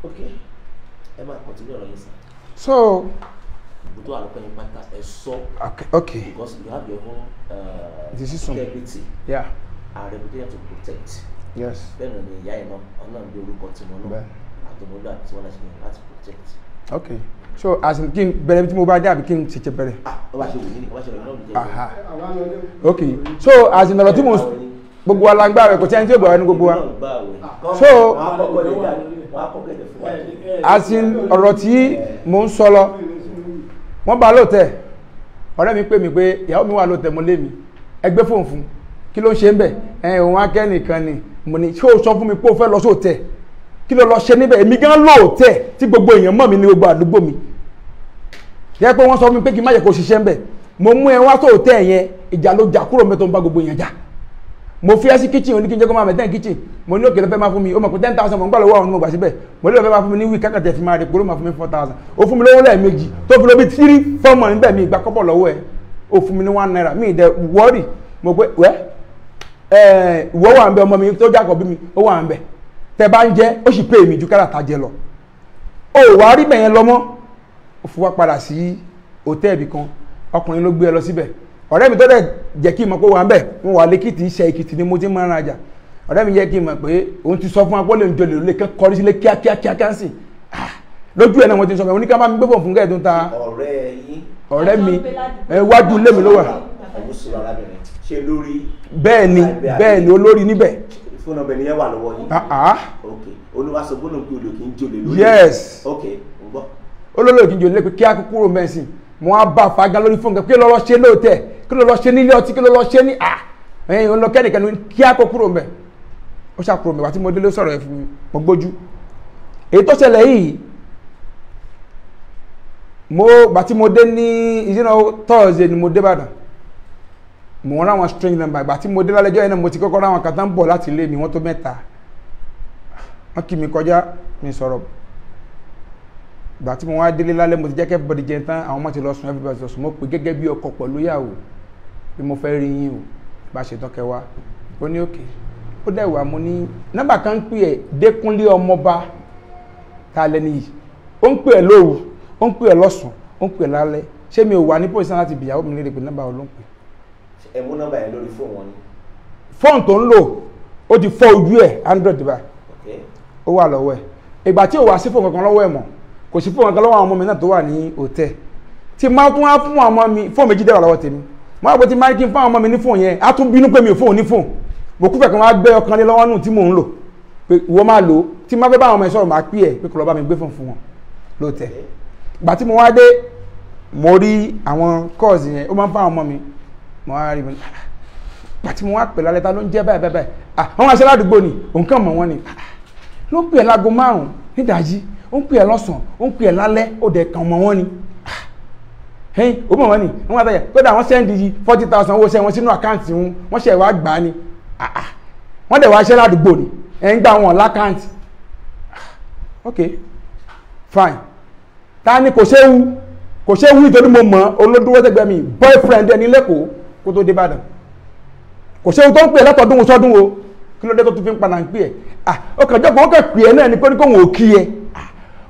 Okay. Ẹ máa continue ọ̀rọ̀ yín sir. So. Gbogbo àlùkò yín pátá ẹ sọ. Okay. Because you have your own integrity. Yeah. And reputation to protect. Yes. Bẹ́ẹ̀ ni ìyá ẹ̀ náà ọ̀nà ìgbé orúkọ tí wọ́n náà àtọmọdé àti tí wọ́n láti ní láti protect. Okay. So as in kí n bẹ̀rẹ̀ tí mo bá dé àbí kí n ṣe bẹ̀rẹ̀. Ó bá ṣe wù ní ọba ṣe lọ náà nìjẹ́. Okay. So as in ọ̀rọ̀ tí mo gbogbo alágbá rẹ̀ kò tí ẹni tí ó gbà wá ní gbogbo wa. So as in ọ̀rọ̀ tí mo ń sọ lọ wọ́n bá lóòtẹ́ ọ̀rẹ́ mi pè mí pé ìyàwó mi wà lóòtẹ́ mo lé mi ẹgbẹ́ fóun fún kí ló ń ṣe ń bẹ̀ òun akẹ́nìkan ni mo ní ṣé o sọ fún mi pé o fẹ́ lọ sóòtẹ́ kí ló lọ ṣe níbẹ̀ èmi gan lóòtẹ́ tí gbogbo èèyàn mọ̀ mí ní gbogbo àdúgbò mi yẹ pé wọ́n sọ fún mi pé kí n má yẹ kó ṣiṣẹ́ ń bẹ̀ mo mú ẹ wá sóòtẹ́ yẹn ìjà ló jà kúrò mẹ́tọ́ ń bá gbogbo èèyàn jà mo fi ẹ́ sí kitchen oní kí n jẹ́ kó máa mẹ́tẹ́ kitchen mo ní òkèlè fẹ́ máa fún mi ó mọ̀ pé 10,000 mo ń gbà lọ́wọ́ àwọn onímọ̀ gbà síbẹ̀ mo ní òkèlè fẹ́ máa fún mi ní wíì kákàtẹ̀ fi máa rí polówó máa fún mi 4,000 ó fún mi lówó lẹ́ẹ̀mejì tó fi lóbi 3-4 mọ̀ níbẹ̀ mi ìgbà kọ́pọ̀ lọ́wọ́ ẹ̀ ó fún mi ní 1 naira mi ìdẹ wọ́ọ̀rì mo pé ìwọ wà ń bẹ ọmọ mi tó jákọ̀ bí mi ó wà ń bẹ tẹ bá ń jẹ ó sì pé èmi ju káràtà jẹ lọ ó wàá rí bẹ̀yẹn lọ́mọ́ ó fi wá padà sí hòtẹ́ẹ̀lì kan ọkùnrin ló gbé ẹ lọ síbẹ̀ ọ̀rẹ́ mi tó dẹ̀ jẹ́ kí n mọ̀ pé wà ń bẹ̀ wọ́n wà lẹ́kìtì iṣẹ́ Èkìtì ni mo ti máa ń rajà ọ̀rẹ́ mi jẹ́ kí n mọ̀ pé òun ti sọ fún wa pé ó lè ń jọlè lè kọrí sílé kíákíá sí lójú ẹ̀ náà wọ́n ti sọ fún mi oníkà bá mi gbé fún kẹ́ẹ̀ tó ń ta ọ̀rẹ́ mi wájú ilé mi ló wà bẹ́ẹ̀ ni olórí níbẹ̀ fún ọbẹ̀ ni yẹn wà lọ́wọ́ yín ok olùwàsó gbọ́dọ̀ pé olè kì í jọlè lórí yes ok ń gbọ́ olórí kì í jọlè pé kí á kúrò mẹ́sìn mo á bá fagá lórí fún kí ló lọ ṣe lóòtẹ́ kí ló lọ ṣe nílé ọtí kí ló lọ ṣe ní ẹ̀yìn olókẹ́nìkan ní kí á kó kúrò mẹ́ ó ṣàkúrò mẹ́ wá tí mo délé sọ̀rọ̀ ẹ̀ fún mi mo gbójú èyí tó ṣẹlẹ̀ yìí gbà tí mo dé ní ìṣẹ́nà Thursday ni mo dé Ìbàdàn mo rán àwọn string number ìgbà tí mo dé lálẹ́jọ́ yẹn náà mo ti kọ́kọ́ rán àwọn kan tán bọ̀ láti ilé mi wọ́n tó 3 wọ́n kí mi kọjá mi sọ̀rọ̀ ìgbà tí mo wá délé lálẹ́ mo ti jẹ́ kẹ́bọ̀dì jẹ tán àwọn ọmọ ti lọ sùn everybody lọ sùn mo pè gẹ́gẹ́ bí ọkọ pẹ̀lú ìyàwó bí mo fẹ́ rí yín o bá ṣe tán kẹwàá ó ní òkè ó dẹ̀ wà mo ní nọ́mbà kan ń pè ẹ́ Dékúnlé ọmọba ta lẹ́ni yìí ó ń pè ẹ́ lóru ó ń pè ẹ́ lọ́sùn ó ń pè ẹ́ lálẹ́ ṣé mi ò wà ní pòsíṣán láti bìyàwó mi lè pè nọ́mbà olóhùn pè. ẹ mú nọ́mbà yẹn lórí fóònù wọn ni. fóònù tó ń lò ó ti fọ́ ojú ẹ̀ Android bá ó wà lọ́wọ́ ẹ̀ ìgbà tí ò wá sí fóònù kankan lọ́wọ́ ẹ̀ mọ́ kò sí fóònù kankan lọ́wọ́ àwọn ọmọ mi náà tó wà ní hòtẹ́ẹ̀ tí máa tún wá fún àwọn ọmọ mi fóònù méjì dẹ́wà lọ́wọ́ tèmi máa bọ́ tí máa kí n fún àwọn ọmọ mi ní fóònù yẹn á tún bínú pé mi ò fóònù ní fóònù mo kúfẹ̀ kan wá gbé ọkàn lé lọ́wọ́ nù tí mò ń lò pé ìwọ máa lò ó tí máa fẹ́ bá àwọn ọmọ ẹ̀ sọ̀rọ̀ máa pí ẹ̀ pé kò lọ́ bá mi gbé fóònù fún wọn lóòtẹ́ ìgbà tí mo wá dé mo rí àwọn kọ́ọ̀sì yẹn ó máa ń fún àwọn ọmọ mi mo wá rí mi ìgbà tí mo wá pè lálẹ́ ta ló ń jẹ́ báyìí báyìí àwọn aṣẹ́ ládùúgbò ni òun kàn mọ̀ wọ́n ni ló ń pè ẹ́ láago 5 nídàájí ó ń pè ẹ́ lọ́sàn ó ń pè ẹ́ lálẹ́ ó dẹ̀ kàn mọ̀ wọ́n ni ẹ̀yìn ó mọ̀ wọ́n ni wọ́n wá tẹ̀yẹ̀ kódà wọ́n sẹ́ndì 40,000 owó ṣẹ́ wọn sínú àkáǹtì wọn wọ́n ṣẹ̀ wá gbà á ni wọ́n dẹ̀ wá aṣẹ́ ládùúgbò ni ẹ̀ ń gbà wọn lákáǹtì ok fine ta ni kò ṣe wú nítorí mo mọ̀ olódúró tẹ́gbẹ́ mi boyfriend ẹni lẹ́kọ̀ọ́ kó tó dé Ìbàdàn kò ṣe ohun tó ń pè látọ̀dún sọ́dún o kí ló dé tó tún fi ń padà ń pè ẹ́ ó kàn jọ́pọ̀ ó kàn pè ẹ́ náà ní pé kó wọn ò kí ẹ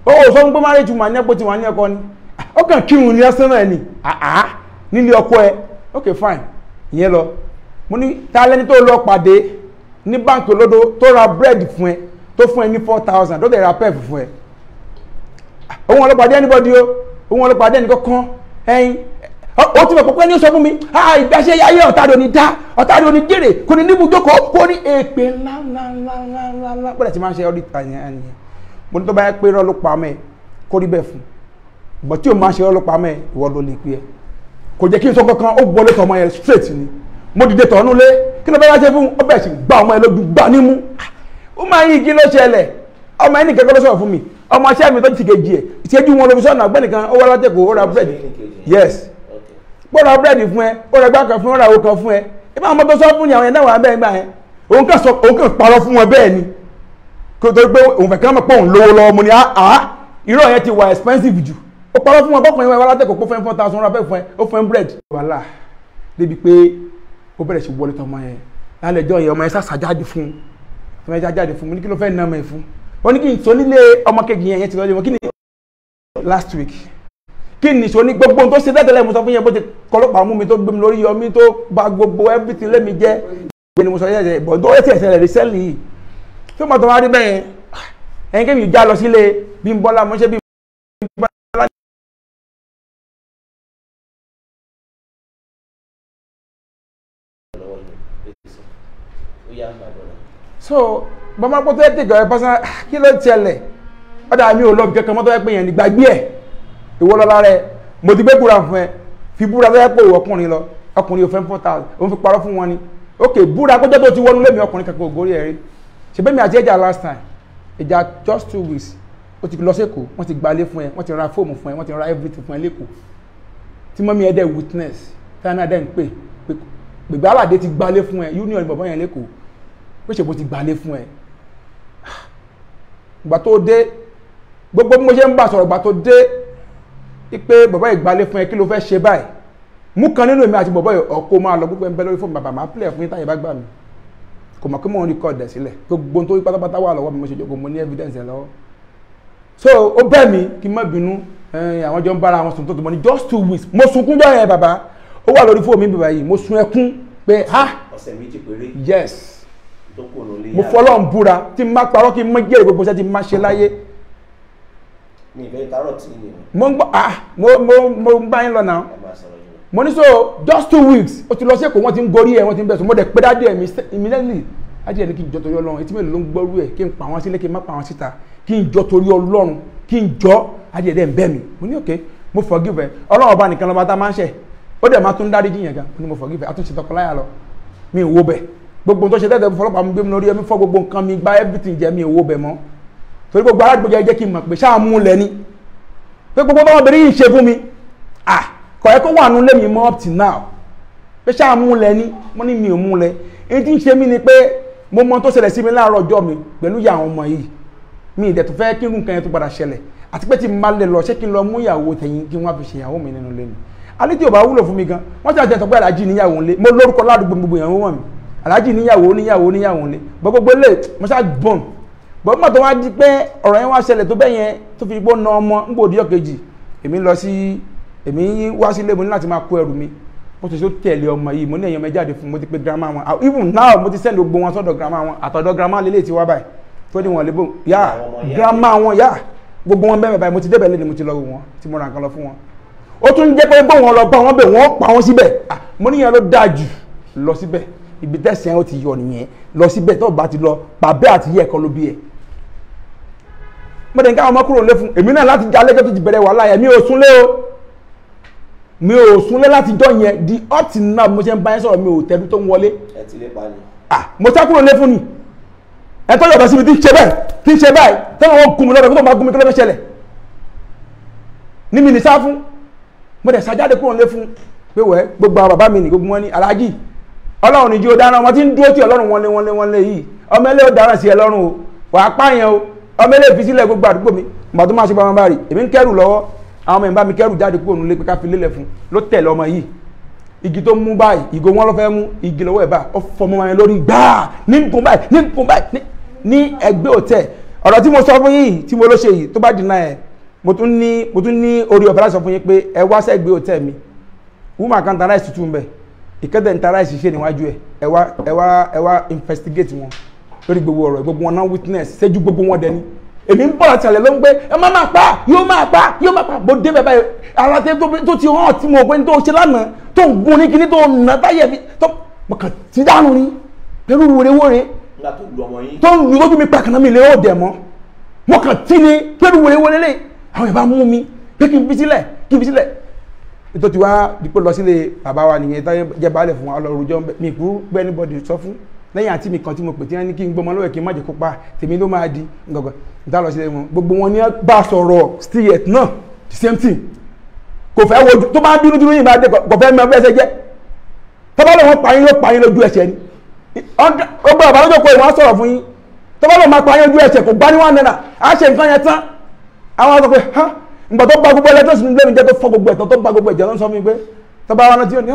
ó sọ fún pé marriage woman ní ẹ̀pọ̀ tí wọ́n ní ẹ̀kọ́ ni ó kàn kírun ní ẹsẹ̀ náà ni nílé ọkọ ẹ ok fine ìyẹn lọ mo ní ta lẹ́ni tó lọ pàdé ní báńkì olódó tó ra bread fún ẹ tó fún ẹ ní 4,000 tó dẹ̀ ra pep fún ẹ òun ọlọ́pàdé anybody o òun ọlọ́pàdé ẹnì kankan ẹyin ó ti mọ̀ pé ní ó sọ fún mi ìgbàṣẹ́ ayé ọ̀tàdé òní dá ọ̀tàdé òní jèrè kò ní níbùjókòó kò ní èpè ńláńláńláńlá bọ́dẹ̀ tí máa ń ṣe ọdún ìtàyẹn mo ní tó bá yẹ pé rọ́ ló pa mẹ́ kó rí bẹ́ẹ̀ fún bọ̀ tí o máa ṣe rọ́ ló pa mẹ́ ìwọ ló lè pé ẹ kò jẹ́ kí n sọ kankan ó wọlé tọ̀ ọmọ yẹn straight ni mo dìde tọ̀ ọ́nú lé kí ló bá yá ṣe fún ó bẹ̀ sì gbá ọmọ yẹn lójú gbá nímú ó máa yí igi ló ṣẹlẹ̀ ọmọ yẹn nìkan kọ́ ló sọ̀rọ̀ fún mi ọmọ aṣẹ́ mi tó ti kejì ẹ̀ ìṣẹ́jú wọn ló fi sọ̀nà ọgbẹ́ni kan ó wá látẹ̀kọ̀ ó ra bread yes gbọ́dọ̀ búrẹ́dì fún ẹ ó rẹ̀ gbá kan fún ẹ ó ra owó kan fún ẹ ibà àwọn ọmọ tó sọ fún ni àwọn yẹn náà wà bẹ́ẹ̀ gbà yẹn òun kàn parọ́ fún wọn bẹ́ẹ̀ ni kó tó pé òun fẹ̀ kí wọ́n mọ̀ pé òun lówó lọ́wọ́ mo ní irọ́ yẹn ti wà expensive jù ó parọ́ fún wọn bọ́kùnrin wọn látẹ̀kọ̀ pé fẹ́ 4,000 ra bẹ́ẹ̀ fún ẹ ó fún ẹ búrẹ́dì. wàhálà débi pé ó bẹ̀rẹ̀ sí wọlé tọmọ yẹn lálẹ́jọ́ yẹn ọmọ yẹn sàṣàjáde fún mi ní kí ló fẹ́ ná ọmọ yẹn fún ó ní kí n sọ nílé ọmọ kejì yẹn ti lọ lé wọn kí ni last week kí ni sọ ní gbogbo tó ṣe tẹ́tẹ́lẹ̀ mo sọ fún yẹn bó ti kọlọ́pàá mú mi tó gbé mi lórí yọmí tó bà gbogbo everything lẹ́mi jẹ́ ìgbé ni mo sọ yẹ́ bọ̀ tó ẹ̀sẹ̀ rẹ̀ sẹ́ẹ̀lì yìí tó mọ̀ tó wá rí bẹ́ẹ̀ ẹ̀yìn kí mi já lọ sílé Bímbọ́lá mo ṣe bí Bímbọ́lá. So bọ́mọ́ pọ́ tó ẹ́ tẹ̀gọ̀ ẹ̀ pásán kí ló tiẹ̀lẹ̀ ọ̀dà mi ò lọ bí kankan mọ́tò ẹ̀ pé yẹn ní gbàgbé ẹ̀ ìwọ lọ́la rẹ̀ mo ti gbé búra fún ẹ fi búra tó yẹ pé ọkùnrin lọ ọkùnrin ò fẹ́ 4,000 òun fi parọ́ fún wọn ni ok búra kó jẹ́ tó ti wọnú lẹ́mìí ọkùnrin kankan ògórí ẹ̀ rí ṣe bẹ́ẹ̀ mi àti ẹja last time ìjà just 2 weeks ó ti lọ sẹ́kọ̀ọ́ wọ́n ti gbalé fún ẹ wọ́n ti ra fóòmù fún ẹ wọ́n ti ra everything fún ẹ lẹ́kọ̀ọ́ tí mọ́mí ẹ dẹ̀ witness táwọn náà dẹ̀ ń pè gbègbè aládé ti gbalé fún ẹ union bọ̀bọ̀ yẹn lẹ́kọ̀ọ́ pé ṣe bó ti gbalé fún ẹ ìgbà tó dé gbogbo mo ṣe ń bá sọ̀rọ̀ ìgbà tó dé pé bàbá ìgbàlẹ̀ fún ẹ kí ló fẹ́ ṣe báyìí mú kan nínú èmi àti bàbá ọkọ̀ máa lọ gbogbo ẹgbẹ́ lórí fún bàbá máa pílẹ̀ fún ìtàyè bá gbà mí kò mọ̀ kí mò ń record ẹ̀ sílẹ̀ gbogbo tó pátápátá wà lọ́wọ́ mi mo ṣe jókòó mo ní evidence ẹ̀ lọ́wọ́ so ó bẹ̀ mí kí n má bínú àwọn jọ ń bára wọn sùn tó tó mọ́ ní just 2 weeks mo sunkún jọ yẹn bàbá ó wà lórí fóònù mi bàbá yìí mo sun ẹkún pé ọ̀sẹ̀ méjì péré yes mo fọlọ́ ń búra tí n má parọ́ kí n má jẹ́ gbogbo iṣẹ́ tí n má ṣe láyé mi ìfẹ́ tarot ni mo ń gbọ́ mo ń bá yín lọ náà mo ní so just 2 weeks ó ti lọ sí Èkó wọ́n ti ń gorí ẹ̀ wọ́n ti ń bẹ̀ so mo dẹ̀ pé dáadé ẹ̀ immediately ajé ẹ̀ ní kí n jọ torí Ọlọ́run etí mélòó ló ń gbọ́rú ẹ̀ kí n pa wọ́n sílé kí n má pa wọ́n síta kí n jọ torí Ọlọ́run kí n jọ ajé ẹ̀ dẹ̀ ń bẹ̀ mí mo ní okay mo forgive ẹ Ọlọ́run ọba nìkan lọ́ba tá máa ń ṣẹ̀ ó dẹ̀ máa tún dárí jiyàn gan mo ní mo forgive ẹ àtúnṣe tọkọláyà lọ mi ò wo bẹ̀ gbogbo tó ṣe tẹ́tẹ́ fọlọ́pàá mi gbé mi lórí ẹ̀mí fọ́ gbogbo nǹkan mi gba everything jẹ́ mi ò wo bẹ̀ mọ́ torí gbogbo aládùúgbò jẹ́ kí n mọ̀ pé ṣáà mú lẹ́ni pé gbogbo báwọn bẹ̀rẹ̀ yìí ṣe fún mi kọ̀ ẹ́ kó wà nú lé mi mọ́ up till now pé ṣáà mú lẹ ní wọ́n ní mi ò mú lẹ èyí tí ń ṣe mí ni pé mo mọ tó ṣẹlẹ̀ sí mi láàárọ̀ ọjọ́ mi pẹ̀lú ìyá àwọn ọmọ yìí mi ìdẹ̀ tó fẹ́ kí nǹkan yẹn tó padà ṣẹlẹ̀ àti pé tí n bá lè lọ ṣé kí n lọ mú ìyàwó tẹ̀yìn kí wọ́n fi ṣe ìyàwó mi nínú ilé ni alẹ́ tí ò bá wúlò fún mi gan wọ́n ti àjẹtọ̀ pé aláàjì níyàwó ńlé mo lórúkọ ládùúgbò gbogbo ìyàwó wọn mi aláàjì níyàwó ńlé gbogbo ilé mo ṣáà gbọ́n gbọ́n tó wá di pé ọ̀rọ̀ yẹn wá ṣẹlẹ̀ tó bẹ́ yẹn tó fi gbó na ọmọ ń gbòdì ọ̀kejì èmi wá sílé mo ní láti máa kó ẹrù mi mo ti ṣe tẹ̀lé ọmọ yìí mo ní èèyàn mẹ́jáde fún mo ti pé grandma wọn even now mo ti send gbogbo wọn sọ́dọ̀ grandma wọn àtọ̀dọ̀ grandma lélẹ̀ tí wá báyìí tó ní wọn lébò yá grandma wọn yá gbogbo wọn bẹ́ẹ̀ báyìí mo ti débẹ̀ lẹ́ni mo ti lọ wò wọn tí mo ra nǹkan lọ fún wọn ó tún jẹ́ pé bó wọn lọ bá wọn bẹ̀ wọ́n pa wọn síbẹ̀ mo níyàn ló dáa jù lọ síbẹ̀ ibi tẹ̀sí ẹ̀ ó ti yọ nìyẹn lọ síbẹ̀ tó bá ti lọ bàbá àti yẹ ẹ̀kọ́ ló bí ẹ̀ mọ́tẹ̀ nǹkan ọmọ kúrò lé fún èmi náà láti já lẹ́jọ́ tó ti bẹ̀rẹ̀ wàhálà yẹn mi ò súnlé láti jọ yẹn di ọtí náà mo ṣe ń bá yẹn sọ̀rọ̀ mi ò tẹ́lú tó ń wọlé mo sá kúrò lé fún ni ẹ tó yọ̀bọ̀ síbi tí ń ṣe báyìí tọ́nà wọn gùn mi lọ́dọ̀ tó máa gùn mi kí ló fẹ́ ṣẹlẹ̀ ní mi ní sá fún mo dẹ̀ sájáde kúrò lé fún pé wẹ́ gbogbo àwọn bàbá mi ní gbogbo wọn ní aláàjì Ọlọ́run ní jí ó dáná wọn tí ń dúró tí Ọlọ́run wọn lé yìí ọmọ ẹlẹ́ ó dáná sí ẹ lọ́rùn o wàá pààyàn o ọmọ ilé ìfisílẹ̀ gbogbo àdúgbò mi ìgbà tó máa ṣe báwọn bá rí èmi ń kẹ́rù lọ́wọ́ àwọn ọmọ ìbá mi kẹ́rù jáde kúrò nílé pé ká fi lélẹ̀ fún ló tẹ̀lé ọmọ yìí igi tó mú báyìí ìgò wọn ló fẹ́ mú igi lọ́wọ́ ẹ̀ bá ó fọmọ yẹn lórí gbáà ní nǹkan báyìí ní ẹgbẹ́ òtẹ́ ọ̀rọ̀ tí mo sọ fún yìí tí mo ló ṣe yìí tó bá dínà ẹ̀ mo tún ní orí ọ̀fẹ́ láti sọ fún yín pé ẹ wá sẹ́gbẹ́ òtẹ́ mi woman kan tara ìsìtú mbẹ ìkẹ́tẹ̀ ń tara ìsìṣẹ́ níwájú ẹ wá investigate wọn lórí gbogbo ọ̀rọ̀ gbogbo wọn náà witness ṣẹ́jú gbogbo wọn dẹni èmi ń bọ̀ láti àlẹ́ ló ń gbé ẹ má máa pa yóò máa pa bó dé bẹ́ẹ̀ báyìí ara tó ti hàn tí mo pé tó ṣe lánàá tó ń gun ní kíní tó nà táyẹ̀ fi tó mọ̀kàn ti dànù ni pẹ̀lú wèrèwèrè tó ń lu lójú mi pàkànnà mi lé ó dẹ̀ mọ́ mọ̀kàn tí ni pẹ̀lú wèrèwèrè lè àwọn ìbá mú mi pé kí n fi sílẹ̀ ètò tí wá dípò lọ sílé bàbá wa nìyẹn táyé jẹ́ baálẹ̀ fún wa ọlọ́run mi kú gbẹ́ anybody sọ fún lẹ́yìn àti mi kan tí mo pè tí wọ́n ní kí n gbọ́mọ lọ́wọ́ kí n má jẹ́ kópa tèmi ló máa di gbọ̀gbọ̀ ìta lọ sílẹ̀ wọn gbogbo wọn ní bá sọ̀rọ̀ still yet náà the same thing kò fẹ́ wojú tó bá ń bínú yìí bá dé kò fẹ́ mọ ẹsẹ̀ jẹ́ tó bá lọ wọn pa yín lójú ẹsẹ̀ ni ó gbọ́ ọ̀bá lójó pé wọ́n sọ̀rọ̀ fún yín tó bá lọ máa pa yín lójú ẹsẹ̀ kò gbá ní wọn nẹ́nà á ṣe nǹkan yẹn tán àwọn sọ pé ha ǹgbà tó bá gbogbo ẹlẹ́tọ̀ sí ilé mi jẹ́ tó fọ́ gbogbo ẹ̀tọ́ tó bá gbogbo ẹ̀jẹ̀ ló ń sọ fún mi pé tó bá wọn tí ó ní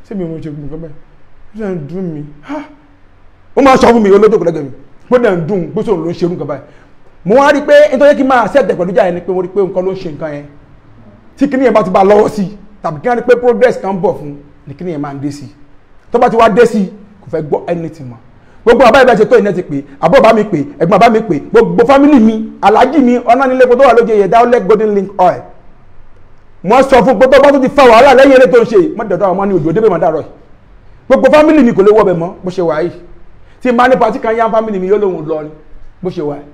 ṣé mi ò mọ̀ ṣe gbogbo bẹ́ẹ̀ ó ṣe ń dùn mí ó máa sọ fún mi olódò kọ̀lẹ́gẹ̀ mi bó dẹ̀ ń dùn bó sọ̀rọ̀ ló ń ṣerú nǹkan báyìí mo wá rí pé nítorí kí n máa ṣẹ̀dẹ̀ pẹ̀lú jà yẹn ni pé mo rí pé nǹkan ló ń ṣe nǹkan yẹn tí kíní yẹn bá ti bá lọ́wọ́ sí tàbí kí wọ́n rí pé progress kan bọ̀ fún ni kíní yẹn máa ń dé sí tó bá ti wá dé sí kò fẹ́ gbọ́ anything mọ́ gbogbo àbá ìbá ṣe tó ìnẹ́ ti pè àbọ̀ bá mi pè ẹ̀gbọ́n bá mi pè gbogbo family mi aláàjì mi ọ̀nà nílé kó tó wà lóye yẹ dáwọ́lẹ̀ golden link oil wọ́n sọ fún pé tó bá tó ti fa wàhálà lẹ́yìn eré tó ń ṣe mọ́tẹ̀dọ̀ àwọn ọmọ ní òjò débè mọ́ dàrọ̀ gbogbo family mi kò lè wọ́ bẹ̀ mọ́ bó ṣe wà yìí tí máa ní pàtí kan yá family mi yóò lóhun lọ ni bó ṣe wà yìí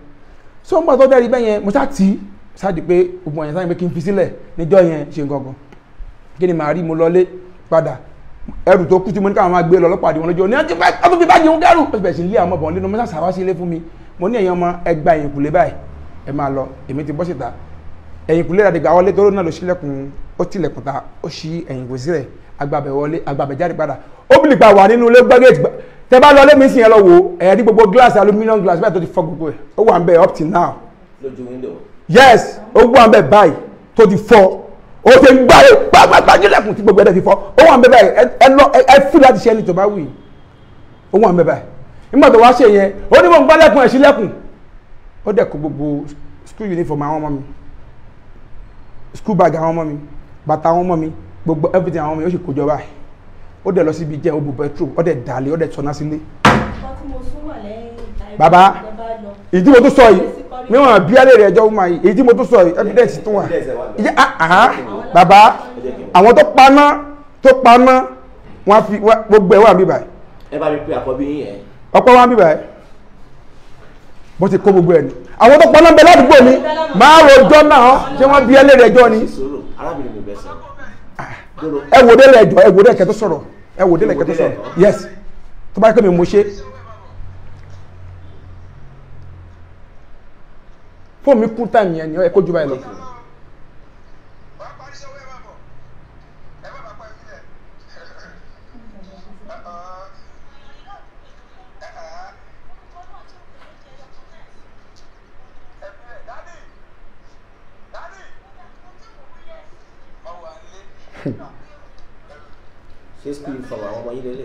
so ń gbà tó dẹ́rì bẹ́yẹn mo ṣáà tí ṣáàdì pé gbogbo ẹ̀yẹn sáyẹn pé kí n fi sílẹ̀ níjọ́ yẹn ṣe nǹkan kí ni màá rí mo lọlé padà ẹrù tó kú tí mo ní káwọn máa gbé lọ lọ́pàá àdìwọ̀n lójú ní ọdún fi báyìí ń dẹ́rù ó sì bẹ̀rẹ̀ sí ilé àwọn ọmọbọ̀n nínú mọ́sá sàwá sí ilé fún mi mo ní ẹ̀yin ọmọ ẹgbà ẹ̀yìnkùlé báyìí ẹ máa lọ èmi ti bọ́ síta ẹ̀yìnkùlé rẹ̀ dìgbà wọlé tó náà ló sílẹ̀kùn ó tilẹ̀kùn ta ó ṣí ẹ̀yìnkùn sílẹ̀ agbábẹ̀ wọlé agbábẹ̀ jáde padà ó bìlì pa wà nínú ilé gbẹ́gẹ́tì tẹ bá lọ lẹ́mìí sí yẹn lọ wò ẹ̀rí gbogbo glass aluminium glass bẹ́ẹ̀ tó ti fọ́ gbogbo ẹ̀ ó wà ń bẹ̀ up till now lójú window. yes ó wà ń bẹ̀ báyìí tó ti fọ́ ó ti ń gbáyé gbàgbàgbàjúlẹ̀kùn tí gbogbo ẹ̀dẹ̀ fi fọ́ ó wà ń bẹ̀ báyìí ẹ fi láti ṣe ẹni tó bá wù yìí ó wà ń bẹ̀ báyìí nígbà tó wá ṣe yẹn ó ní mo ń gbálẹ̀kùn ẹ̀ sílẹ̀kùn ó dẹ̀ kó gbogbo school uniform àwọn ọmọ mi school bag àwọn ọmọ mi bàtà àwọn ọmọ mi gbogbo everything àwọn ọmọ mi ó sì kó jọ báyìí ó dẹ̀ lọ síbi jẹ́ òbò petrol ó dẹ̀ dàlẹ̀ ó dẹ̀ tọ́ná sílé. bàbá ìdí mo tún sọ yìí níwọ̀n bí alẹ́ rẹ̀ ẹjọ́ wúma yìí èyí tí mo tún sọ yìí evidence tún wà bàbá àwọn tó paná wọ́n fi gbogbo ẹ̀ wà bí báyìí. ẹ bá mi pe àkọ́bí yín yẹn. ọ̀pọ̀ wà bí báyìí bó ti kó gbogbo ẹ̀ ni àwọn tó paná bẹ ládùúgbò mi máa rojọ́ náà ṣé wọ́n bí alẹ́ rẹ̀ ẹjọ́ ni. arábìnrin mi bẹ sọ. ẹ wò délẹ̀ ẹjọ́ ẹ wò délẹ̀ kẹ́ tó sọ̀rọ̀ ẹ wò délẹ̀ kẹ́ tó sọ̀rọ̀ yes tó bá yẹ kí mi mo ṣe. fóònù mi kú táìmù yẹn ni ẹ kó ju báyìí lọ.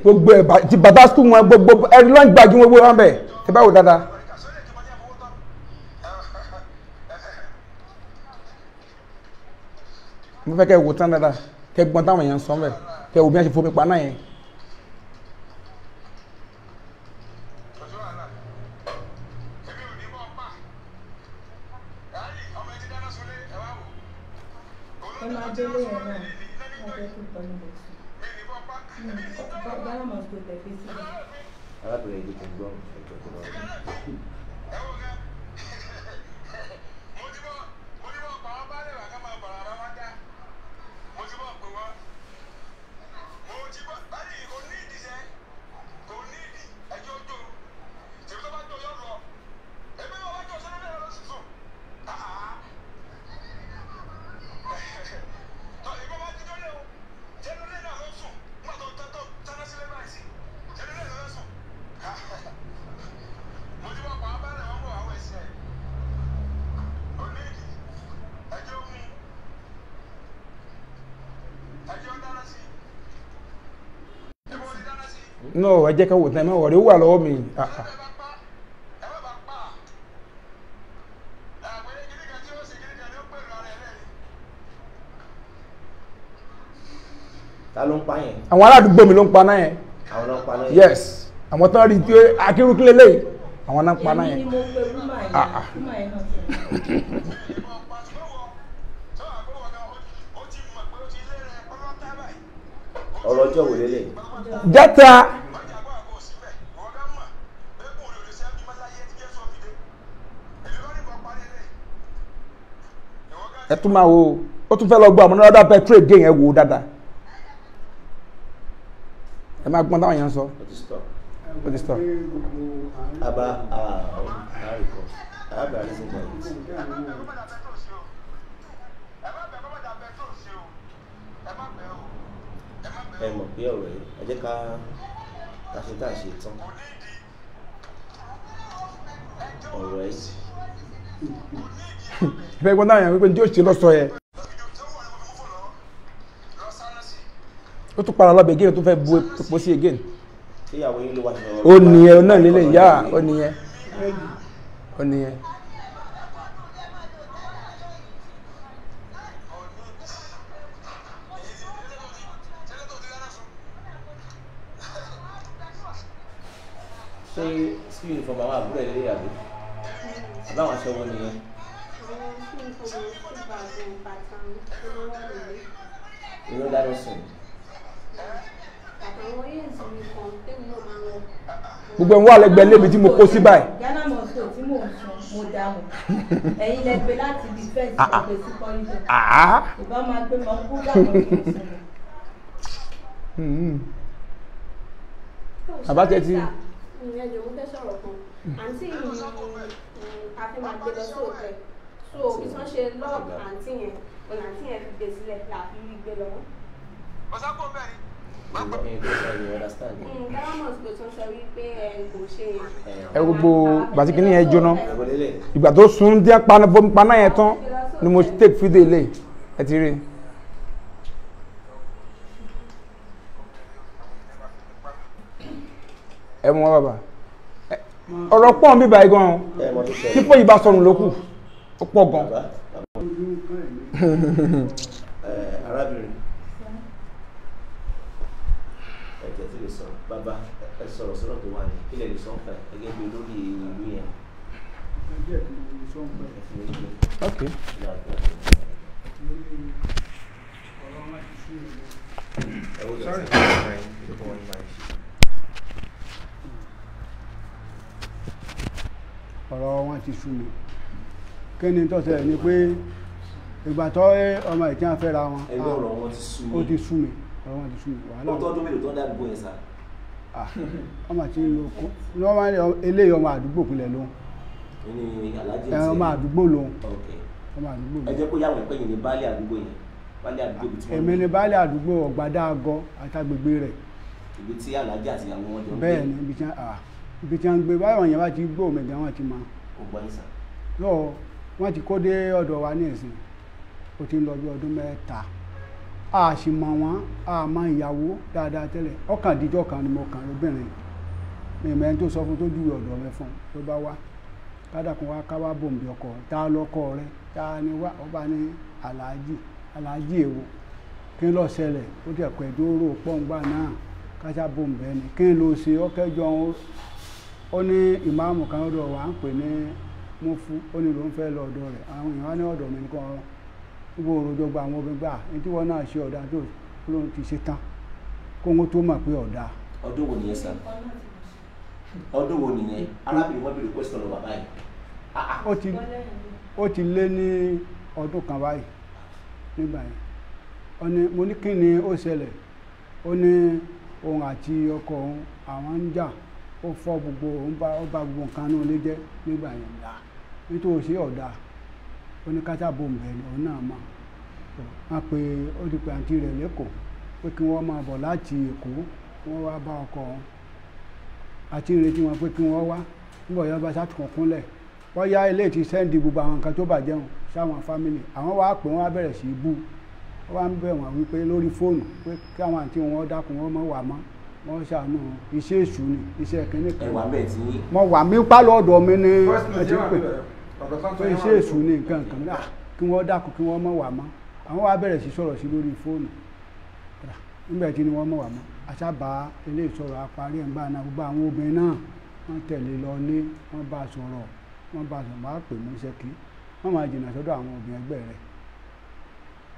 gbogbo ẹ ti bàbá skul wọn gbogbo ẹni lọ́n gbàgbé wọn gbogbo wọn bẹ̀ ẹ bá wò dáadáa. mo fẹ́ kẹ́ wò tán dáadáa kẹ́ gbọ́n táwọn èèyàn sọ mẹ́ kẹ́ wò bí wọ́n ṣe fomi pa náà yẹn. arábìnrin yìí ti gbọ́ ẹ̀jọ̀ tó lọ. no ẹ jẹ́ ká wò tán ẹ má wọ̀rí ó wà lọ́wọ́ mi. ta ló ń pa yẹn. àwọn aládùúgbò mi ló ń pa náà yẹn. àwọn ló ń pa náà yẹn. yes àwọn tán rí i pé akérúkílẹ̀ lẹ́yìn àwọn náà ń pa náà yẹn. ọ̀rọ̀ ọjọ́ wò lélẹ̀. jẹ́ta. ẹ tún máa wo ó tún fẹ́ lọ gbọ́ àmọ́ náà petrol gé yẹn wò dáadáa ẹ máa gbọ́n táwọn yẹn ń sọ. ó ti stop. àbá àríkọ àbá àríkọ. ẹ mọ̀ pé ọ̀rọ̀ yìí ẹ jẹ́ ká ṣe tá a ṣe tán ọ̀rọ̀ yìí. ìfẹ́ gbọ́n náà yẹn wípé tí ó ṣe lọ́sọ yẹn ó tún para lọ́bẹ̀ again tó fẹ́ bu epo sí again. tíyàwó yín ló wá ṣe ó nìyẹn náà lélẹ̀ yá ó nìyẹn ó nìyẹn. ṣé school uniform àwọn àbúrò ẹ̀ lè yàgò àbáwọn aṣọ wọn nìyẹn. ìlú dáná sùn. gbogbo ẹ̀ ń wà lẹ́gbẹ̀ẹ́ lébi tí mo kó sí báyìí. Ghana mọ̀tò tí mò ń sọ mo dáhùn ẹ̀yin lẹ gbé láti ibi fẹ́ẹ̀ tí mo gbé sí kọ́rídọ̀ ìbá máa gbé mọ́ kú gbàgbọ́ kí n sọ. àbájẹ ti. ẹjọ mo fẹ́ sọ̀rọ̀ kan àǹtí mi a fi máa gbé lọ sí òtẹ́ so bí wọ́n ṣe lọ́ọ̀bù àǹtí yẹn ọ̀nà àǹtí yẹn fi gbé sílẹ̀ láàfin rí gbé lọ. ọ̀sánkò bẹ́ẹ̀ ni. ẹ gbogbo gbàtíkì ní yẹn jóná ìgbà tó sun díẹ̀ paná yẹn tán ni mo take fídíò ilé ẹ ti rí. ẹ mọ bàbá ọ̀rọ̀ pọ̀ ń bíbá igan tí fún ìbá sọnù ló kù ó pọ̀ gan. arábìnrin ẹ̀jẹ̀ tí lè sọ̀rọ̀ bàbá ẹ sọ̀rọ̀ sọ̀rọ̀ tó wà ní kílẹ̀ lè sọ̀rọ̀ gẹ́gẹ́ bí olórí ìlú yẹn. ok. ọ̀rọ̀ wọn ti sú mi kí ni tó ṣẹlẹ̀ ni pé ìgbà tó ọmọ ìtí wọn fẹ́ra wọn ó ti sú mi ọ̀rọ̀ wọn ti sú mi wàhálà. ó tọ́jú mélòó tó ń dàgbò yẹn sá. ọmọ tí ń lo kó lọ́wọ́ eléyìí ọmọ àdúgbò pinlẹ̀ ló ọmọ àdúgbò ló ọmọ àdúgbò ló. ẹ jẹ́ kó yàwọn ìpẹ́ yìí ní baálé àdúgbò yẹn baálé àdúgbò bí tí wọ́n. èmi ni baálé àdúgbò ọ̀gbádá àgọ́ àtàgbègbè rẹ̀. ibi tí alájà àti àwọn ọmọdé ń gbé. bẹ́ẹ̀ ni ibi tí wọ́n ń gbé báwọn yẹn bá ti gbó òmìnira wọn ti mọ. ó gbọ́ yín sá. lọ́wọ́ wọ́n ti kó dé ọ̀dọ̀ wa ní ìsìn ó ti ń lọ bí ọdún mẹ́ta a sì mọ̀ wọ́n a mọ ìyàwó dáadáa tẹ́lẹ̀ ọkàn díjọ́ kan ni mo kàn lóbìnrin mi mẹ́rin tó sọ fún tó júwe ọ̀dọ̀ rẹ fún tó bá wá kádàkùn wá káwá bòǹbì ọkọ tá lọ́kọ rẹ tá ni wá ọba ní aláàjì èwo kí n lọ ṣẹlẹ̀ ó jẹ́ pẹ́ dóró pọ́ǹgbà náà káṣá bòǹbì ẹni kí n lọ ṣe ọkẹjọ ó ní ìmáàmù kan lọ́dọ̀ wa ń pè ní Múfú ó ní ló ń fẹ́ lọ ọ̀dọ̀ rẹ̀ àwọn èèyàn wá ní ọ̀dọ̀ mi nìkan ọ̀rọ̀ gbogbo òròjọ gba àwọn obìnrin gbà ní tí wọ́n náà ṣe ọ̀dà tó ló ti ṣe tán kó wọ́n tó mọ̀ pé ọ̀dà. ọdún wo nìyẹn sá ọdún wo nìyẹn arábìnrin wọn bèrè question lọ bàbá yìí. ó ti lé ní ọdún kan báyìí nígbà yẹn ó ní mo ní kí ni ó ṣẹlẹ̀ ó ní òun àti ọkọ òun àwọn ń jà ó fọ́ gbogbo òun bá gbogbo nǹkan náà lé jẹ́ nígbà yẹn dá nítorí ṣé ọ̀dà ó ní kájà bòǹbẹ̀ ni òun náà mọ̀ wọ́n pe ó ti pe àǹtí rẹ̀ lẹ́kọ̀ọ́ pé kí wọ́n máa bọ̀ láti Èkó wọ́n wá bá ọkọ wọn àti ìrètí wọn pé kí wọ́n wá nígbà yẹn bá sátìkàn kúnlẹ̀ wọ́n yá ilé ti sẹ́ndì gbogbo àwọn nǹkan tó bàjẹ́ wọn sáwọn fámìlì àwọn wá pé wọ́n á bẹ̀rẹ̀ sí í bú wọ́n wá ń bẹ̀ wọ́n wípé lórí fóònù pé kí àwọn àǹtí wọn dákun wọn mọ̀ wà mọ́ wọ́n ṣàánú iṣẹ́ èṣù ni iṣẹ́ kínní kan mo wà mí pálọ̀ ọ̀dọ̀ mi ní ẹtí pé iṣẹ́ èṣù ni nǹkan kan náà kí wọ́n dákun kí wọ́n mọ̀ wà mọ́ àwọn wá bẹ̀rẹ̀ sí sọ̀rọ̀ sí lórí fóònù nígbà tí ni wọ́n mọ̀ wà mọ́ àṣàbà ilé ìsọ̀rọ̀ àparí ẹ̀ǹgbà náà gbogbo àwọn obìnrin náà wọ́n tẹ̀lé lọ lé wọ́n bá sọ̀rọ̀ máa pè mú ṣẹ́kí wọ́n máa jìnnà sọ́dọ̀ àwọn obìnrin ẹgbẹ́ rẹ̀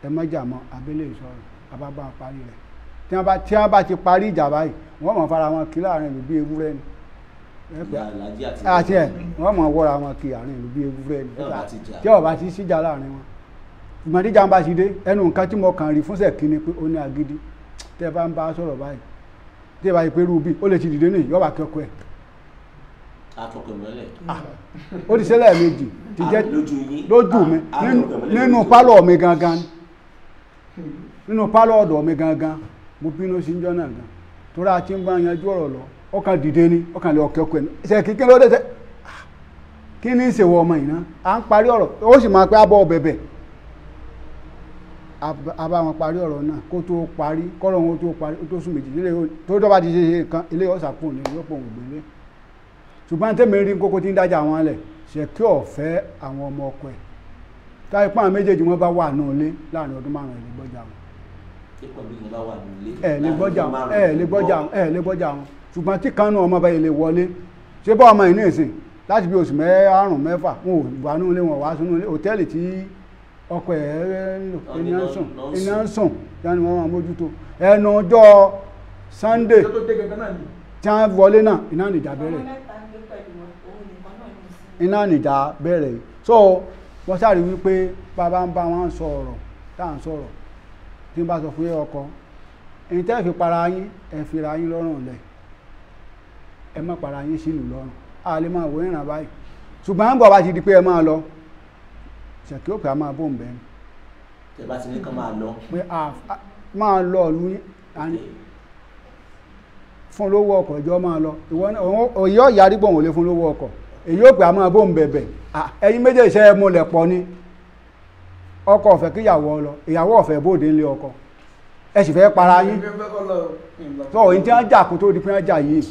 ẹ mọ́jà mọ́ abẹ́lé ìsọ̀rọ̀ àbábá parí rẹ̀ tí wọ́n bá ti parí ìjà báyìí wọ́n mọ̀ fara wọn kí láàrin ìlú bí ewúrẹ́ ni àti ẹ̀ wọ́n mọ̀ wọ́ra wọn kí àárín ìlú bí ewúrẹ́ ni tí ọba ti síjà láàrin wọn ìgbọ̀n tíjà ń bá ti dé ẹnu nǹkan tí mo kàn rí fún ṣẹ́kí ni pé ó ní agídí tẹ́ bá ń bá sọ̀rọ̀ báyìí tí ẹ bá yí pé rúbí ó lè ti dìde ní ìyọ́wà kẹ́kọ̀ọ́ ẹ̀ ó ti ṣẹlẹ̀ méjì ti jẹ́ lójú mi nínú pálọ̀ mi gangan nínú pálọ̀ ọ̀dọ̀ mi gangan mo bínú sí jọ́ náà gan torí a ti ń bá yanjú ọ̀rọ̀ lọ ọkàn dìde ní ọkàn lè ọ̀kẹ́kọ̀ọ́ ẹ̀ ṣe kí ló dé tẹ́ kí ní ìṣèwọ ọmọ ìná à ń parí ọ̀rọ̀ ó sì máa pé abọ́ bẹ̀bẹ̀ abá wọn parí ọ̀rọ̀ náà kó tó parí kọ́rọ̀ wọn tó parí ó tó sùn méjì tó dọ́ba ti ṣe nǹkan ilé ọ̀sàpọ̀ ní yọ́pọ̀ ògbélé ṣùgbọ́n tẹ́mi rí kókó tí ń dájà wọn lẹ̀ ṣe kí ọ̀fẹ́ àwọn ọmọ ọkọ ẹ̀ táyé pọ́n méjèèjì wọn bá wà náà lé láàrin ọdún márùn-ún ẹ̀ lè gbọ́jà wọn ẹ̀ lè gbọ́jà wọn ṣùgbọ́n tí kanú ọmọ bá ilé wọlé ṣé bọ́ ọmọ ìní ìsìn láti bí oṣù márùn-ún mẹ́fà wọn ò wà nínú ilé wọn wá sínú ilé hòtẹ́ẹ̀lì tí ọkọ̀ iná ń sùn yáni wọ́n máa mójútó ẹnu ọjọ́ Sunday tí wọ́n wọlé náà iná nìjà bẹ̀rẹ̀ iná nìjà bẹ̀rẹ̀ so wọ́n sáré wípé bàbá ń bá wọn sọ̀rọ̀ tá à ń sọ̀rọ̀ tí n bá sọ fún ọkọ èyí tẹ́ fi para yín ẹ fi ra yín lọ́rùn lẹ̀ ẹ má para yín sínú lọ́rùn a lè máa wò ìrìn àbáyé ṣùgbọ́n bọ̀ bá ti di pé ẹ máa lọ ṣèkí òkè a máa bó ń bẹ̀ ni. tẹ bá ti ní kán máa lọ. pé a máa lọ lu fún lówó ọkọ̀ ìjọ máa lọ òyì ọ̀yà àdìgbò wọn lè fún lówó ọkọ̀ èyí òkè a máa bó ń bẹ̀bẹ̀ ẹ̀yin méjèèjì ṣe é mú lẹ̀ pọ̀ ni ọkọ ọ̀fẹ́ kíyàwó lọ ìyàwó ọ̀fẹ́ bóde ńlé ọkọ ẹ sì fẹ́ para yín tó òyìn tí wọ́n jà kó tó di pé wọ́n jà yìí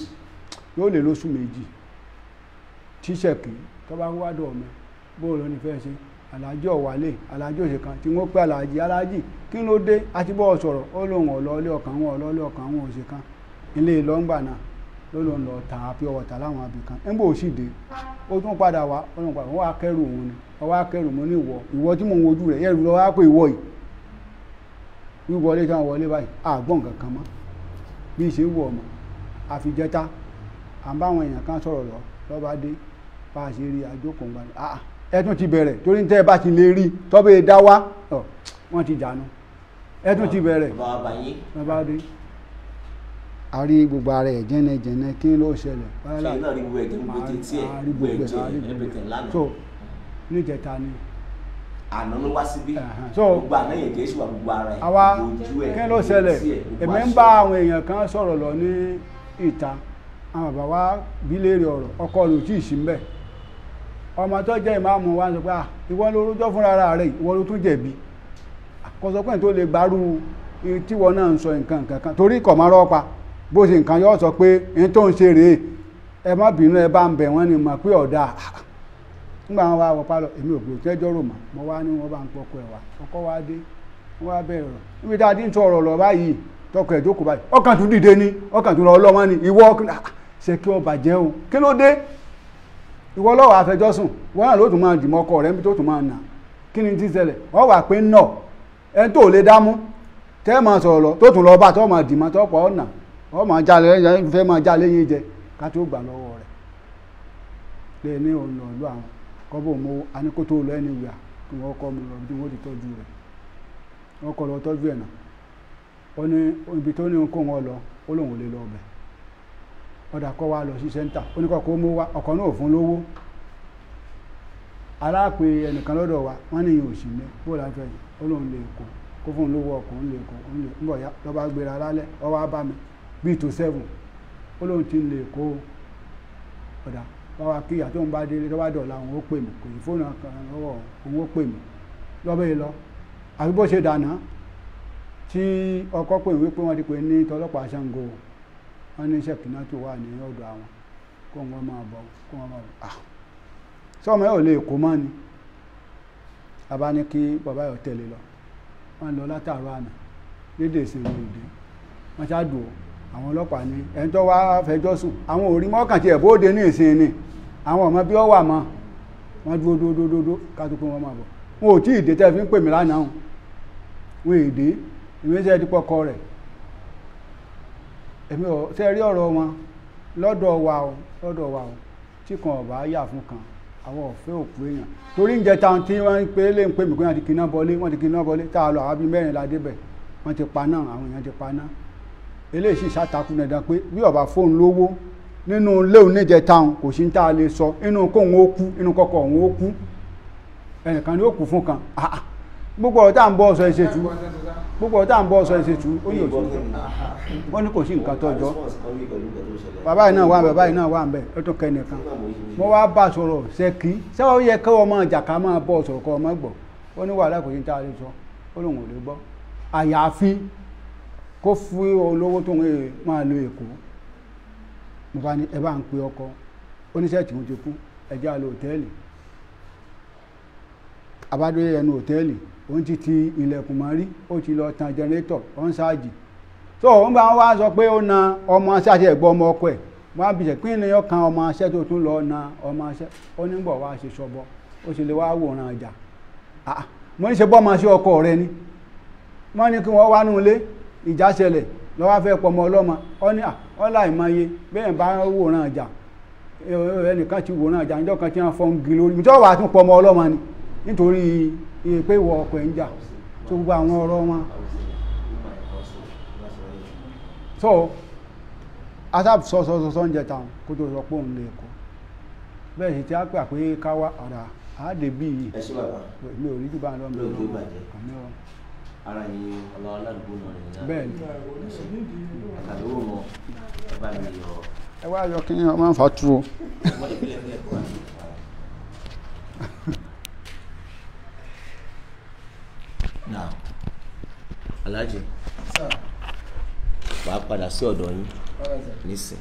yóò lè lóṣù méjì tíṣẹ̀kì tó bá wádọ̀ ọmọ bóòlù ní fẹ́ ṣe alájọ́ wálé alájọ́ òṣè kan tí wọ́n pẹ́ alájì kí ló dé àti bọ́ sọ̀rọ̀ ó lóun ọ̀lọ́lé ọkàn wọn òṣè kan ilé lọ́ngbà náà ló lóun lọ tàn àpí ọwọ́ta láwọn abì kan ń bò sì dé ó tún padà wá wọ́n wá kẹ́rù òun ni wọ́n wá kẹ́rù mọ́ ní ìwọ tí mò ń wojú rẹ̀ yẹ́rù lọ wá pé ìwọ yìí wíwọlé tí wọ́n wọlé báyìí àgbọ̀n kankan mọ́ bí ìṣe wù ọmọ àfijẹ́ta à ń bá àwọn èèyàn kan sọ̀rọ̀ lọ́ba dé bá a ṣe rí àjókòó ń gbani ẹ tún ti bẹ̀rẹ̀ torí tẹ́ ẹ bá ti lè rí tọ́bẹ̀ dá wá wọ́n ti jànú ẹ tún ti bẹ̀rẹ̀ lọ́ba dé a rí gbogbo ara ẹ̀ jẹ́nẹ́jẹ́nẹ́ kí ló ṣẹlẹ̀ ṣe náà rí gbogbo ẹ̀jẹ̀ gbogbo etí ẹ̀ gbogbo ẹ̀jẹ̀ everything lánàá so níjẹta ni àná ló wá síbí gbogbo àná yẹn jẹ́ ìṣúwà gbogbo ara ẹ̀ àwa ojú ẹ̀ kí ló ṣẹlẹ̀ èmi ń bá àwọn èèyàn kan sọ̀rọ̀ lọ ní ìta àwọn bàbá wa bí léèrè ọ̀rọ̀ ọkọ rẹ̀ ò tí ì sí mbẹ̀ ọmọ tó jẹ́ ìmáàmù wa sọ pé ìwọ ló rújọ́ fúnra rẹ̀ ìwọ ló tún jẹ̀bi àkọsọ́pẹ́ tó lè gbárù tíwọ náà ń sọ nǹkan kankan torí kọ̀ máa rọ́pa bó ṣe nǹkan yóò sọ pé ẹni tó ń ṣe rèé ẹ má bínú ẹ bá ń bẹ̀ wọ́n ni mọ̀ pé ọ̀dà nígbà wọn wá wọ pálọ̀ èmi ò gbé tẹ́jọ́ rò mọ́ mo wá ní wọ́n bá ń pọkọ ẹ̀ wá ọkọ wá dé wọ́n wá bẹ̀rẹ̀ rọ̀ níbi tá a ti ń sọ ọ̀rọ̀ lọ báyìí tọkọ ẹ̀ jókòó báyìí ọkàn tún dìde ní ọkàn tún lọ ọlọ́mọ ni ìwọ ṣe kí ọ bàjẹ́ o kí ló dé ìwọ lọ́wọ́ àfẹjọ́sùn wọ́n náà ló tún máa dìmọ́ ọkọ rẹ̀ níbi tó tún máa nà kí ni ti ṣẹlẹ̀ wọ́n wà pé nà ẹni tó lè dámú tẹ́ máa sọ̀rọ̀ lọ tó tún lọ bá tó máa dìmọ́ tó pọ̀ ọ̀nà wọ́n máa jalè fẹ́ máa jalè yín jẹ ká tó gbà lọ́wọ́ rẹ̀ lè ní òun lọ lọ àwọn kọ́bọ̀ mọ́ aníkótó lọ ẹni wíwà kí wọ́n kọ́ mi lọ bí wọ́n ti tọ́jú rẹ̀ wọ́n kọ́ lọ tọ́jú ẹ̀ náà ó ní ibi tó ní kó wọn lọ ó lóun ò lè lọ ọbẹ̀ ọ̀dà kọ́ wa lọ sí sẹ́ńtà ó ní kọ́kọ́ mú wa ọkọ̀ náà ò fún lówó aláàpẹ ẹnìkan lọ́dọ̀ wa wọ́n ní ìyẹn òsì ní bó láfẹ́ yìí ó lóun lè kó fún lówó ọkọ̀ ń lè kó ń bọ̀ ya lọ́ba gbéra lálẹ́ ọwọ́ bá mi bíi tó 7 ó lóun ti lè kó ọ̀dà wáwá kí ìyá tó ń bá délé tó bá dọ̀la òun ó pè mí kò ní fóònù kan lọ́wọ́ òun ó pè mí lọ́bẹ̀ yìí lọ àbí bó ṣe dànà tí ọkọ pè wípé wọ́n ti pè ní tọlọ́pàá Ṣàngó wọ́n ní Ṣẹ̀kínà tó wà ní ọ̀dọ̀ àwọn kó wọ́n máa bọ̀ sọ́mọ ẹ̀ ò lè kó mọ́ ni bàbá ní kí bàbá yọ̀ tẹ̀lé lọ wọ́n lọ látàrọ àná lédè ìsinmi ìdí wọ́n ṣáàdùn àwọn ọlọ́pàá ní ẹni tó wá fẹjọ́ sùn àwọn òrí mọ́kàntí ẹ̀bóde ní ìsin ni àwọn ọmọ bí ó wà mọ́ wọ́n dúró ká tó pé wọ́n máa bọ̀ wọn ò tí ì dé tẹ́ fi ń pè mí lánàá wọn èdè ìwéṣẹ́ dípọ̀kọ rẹ̀ èmi ò tẹ́ rí ọ̀rọ̀ wọn lọ́dọ̀ wa o tí kan ọ̀bá yà fún kan àwọn ọ̀fẹ́ òkú èèyàn torí ń jẹta tí wọ́n pé lè ń pè mí pé wọ́n ti kiná bọlé tá a lọ àwọn bíi mẹ́rin la débẹ̀ wọ́n ti pa náà àwọn èèyàn ti pa náà eléyìí sì ṣàtàkùn dandan pé bí ọba fóun lówó nínú léwu níjẹ táwọn kò sí tá a lè sọ inú kóun ó kú inú kọkọ òun ó kú ẹnìkan ni ó kú fún kan gbogbo ọ̀rọ̀ tá à ń bọ́ ọ̀sọ̀ ìṣètú ó ní òsì wọ́n ní kò sí nǹkan tọ́jọ́ bàbá yìí náà wà ń bẹ̀ ó tún kẹ́ nìkan mo wá bá sọ̀rọ̀ ṣẹ́kí sẹ́wọ́n yẹ kí ọmọ ìjàká máa bọ́ sọ̀rọ̀ kọ́ ọmọ gbọ́ ó ní wàhálà kò sí tá a lè sọ ó lóun ò lè gbọ́ àyàfi kó fún olówó tó ń máa lo Èkó mo bá ní ẹ bá ń pe ọkọ oníṣẹ́ tí mo ti kú ẹjá lọ hòtẹ́ẹ̀lì abádóyè ẹnu hòtẹ́ẹ̀lì òun ti ilẹ̀kùn mọ́ rí ó ti lọ tan jẹnrétọ̀ ó ń ṣáàjì tó òun bá wá sọ pé ó na ọmọ ṣáàjì ẹ̀gbọ́n ọmọ ọkọ ẹ̀ wọ́n á bìṣẹ̀ kí ni yọ kan ọmọ aṣẹ́ tó tún lọ na ọmọ aṣẹ́ ó ní bọ̀ wá ṣe ṣọbọ ó sì lè wá wòran ọjà mo ní ṣe bọ́ ọmọ aṣẹ́ ọkọ rẹ ni wọ́n ní kí wọ́n wá nú ilé ìjà ṣẹlẹ̀ lọ́wọ́ fẹ́ pọmọ ọlọ́mọ ọ ní ọlá ìmọye bẹ́ẹ̀ bá wòran ọjà ẹnìkan ti wòran ọjà níjọ́ kan tí wọ́n fọ́n gi lórí mi tí wọ́n wà tún pọmọ ọlọ́mọ ni nítorí pé ìwọ ọkọ ẹ̀ ń jà tó gbogbo àwọn ọ̀rọ̀ wọn so asap sọ ń jẹta kó tó sọ pé òun lè kọ bẹ́ẹ̀ sì tí a pè pé káwá ọ̀rà àádé bí i mi ò rí jù bá lọ́mọ ara yìí ọlọ́wọ́ aládùúgbò náà nìyẹn bẹ́ẹ̀ ni àtàlówó wọn ẹ bá mi yọ ẹ wá yọ kí ọmọ ń fa tú o. now Alhaji wàá padà sí ọ̀dọ̀ yín nísìn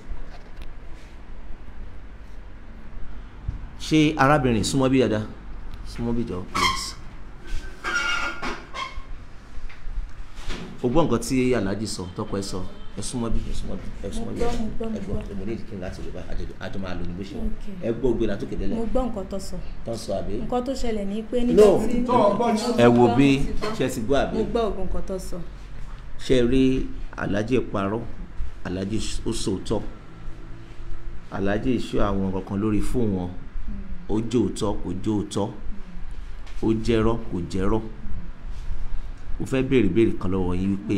ṣé arábìnrin súnmọ́ bí dada súnmọ́ bí jọ please o gbọ́ nǹkan tí Alhaji sọ tọkọ ẹ sọ ẹ súnmọ́ bí ẹ gbọ́ èmi ní ìdíkìn láti lè bá àjọ máa lò ní bó ṣe wọn ẹ gbọ́ ògbé látòkè délẹ̀. mo gbọ́ nǹkan tó sọ àbí. nǹkan tó ṣẹlẹ̀ ní pé nígbà tí ẹ wo bí ṣe ti gbọ́ àbí. mo gbọ́ ògùn nǹkan tó sọ. ṣe rí Alhaji parọ́ Alhaji ó sòótọ́ Alhaji ìṣó àwọn kankan lórí fóònù wọn ó jẹ́ òótọ́ kò jẹ́ òótọ́ ó jẹ́rọ́ kò jẹ́rọ́ mo fẹ́ béèrè kan lọ́wọ́ yín wípé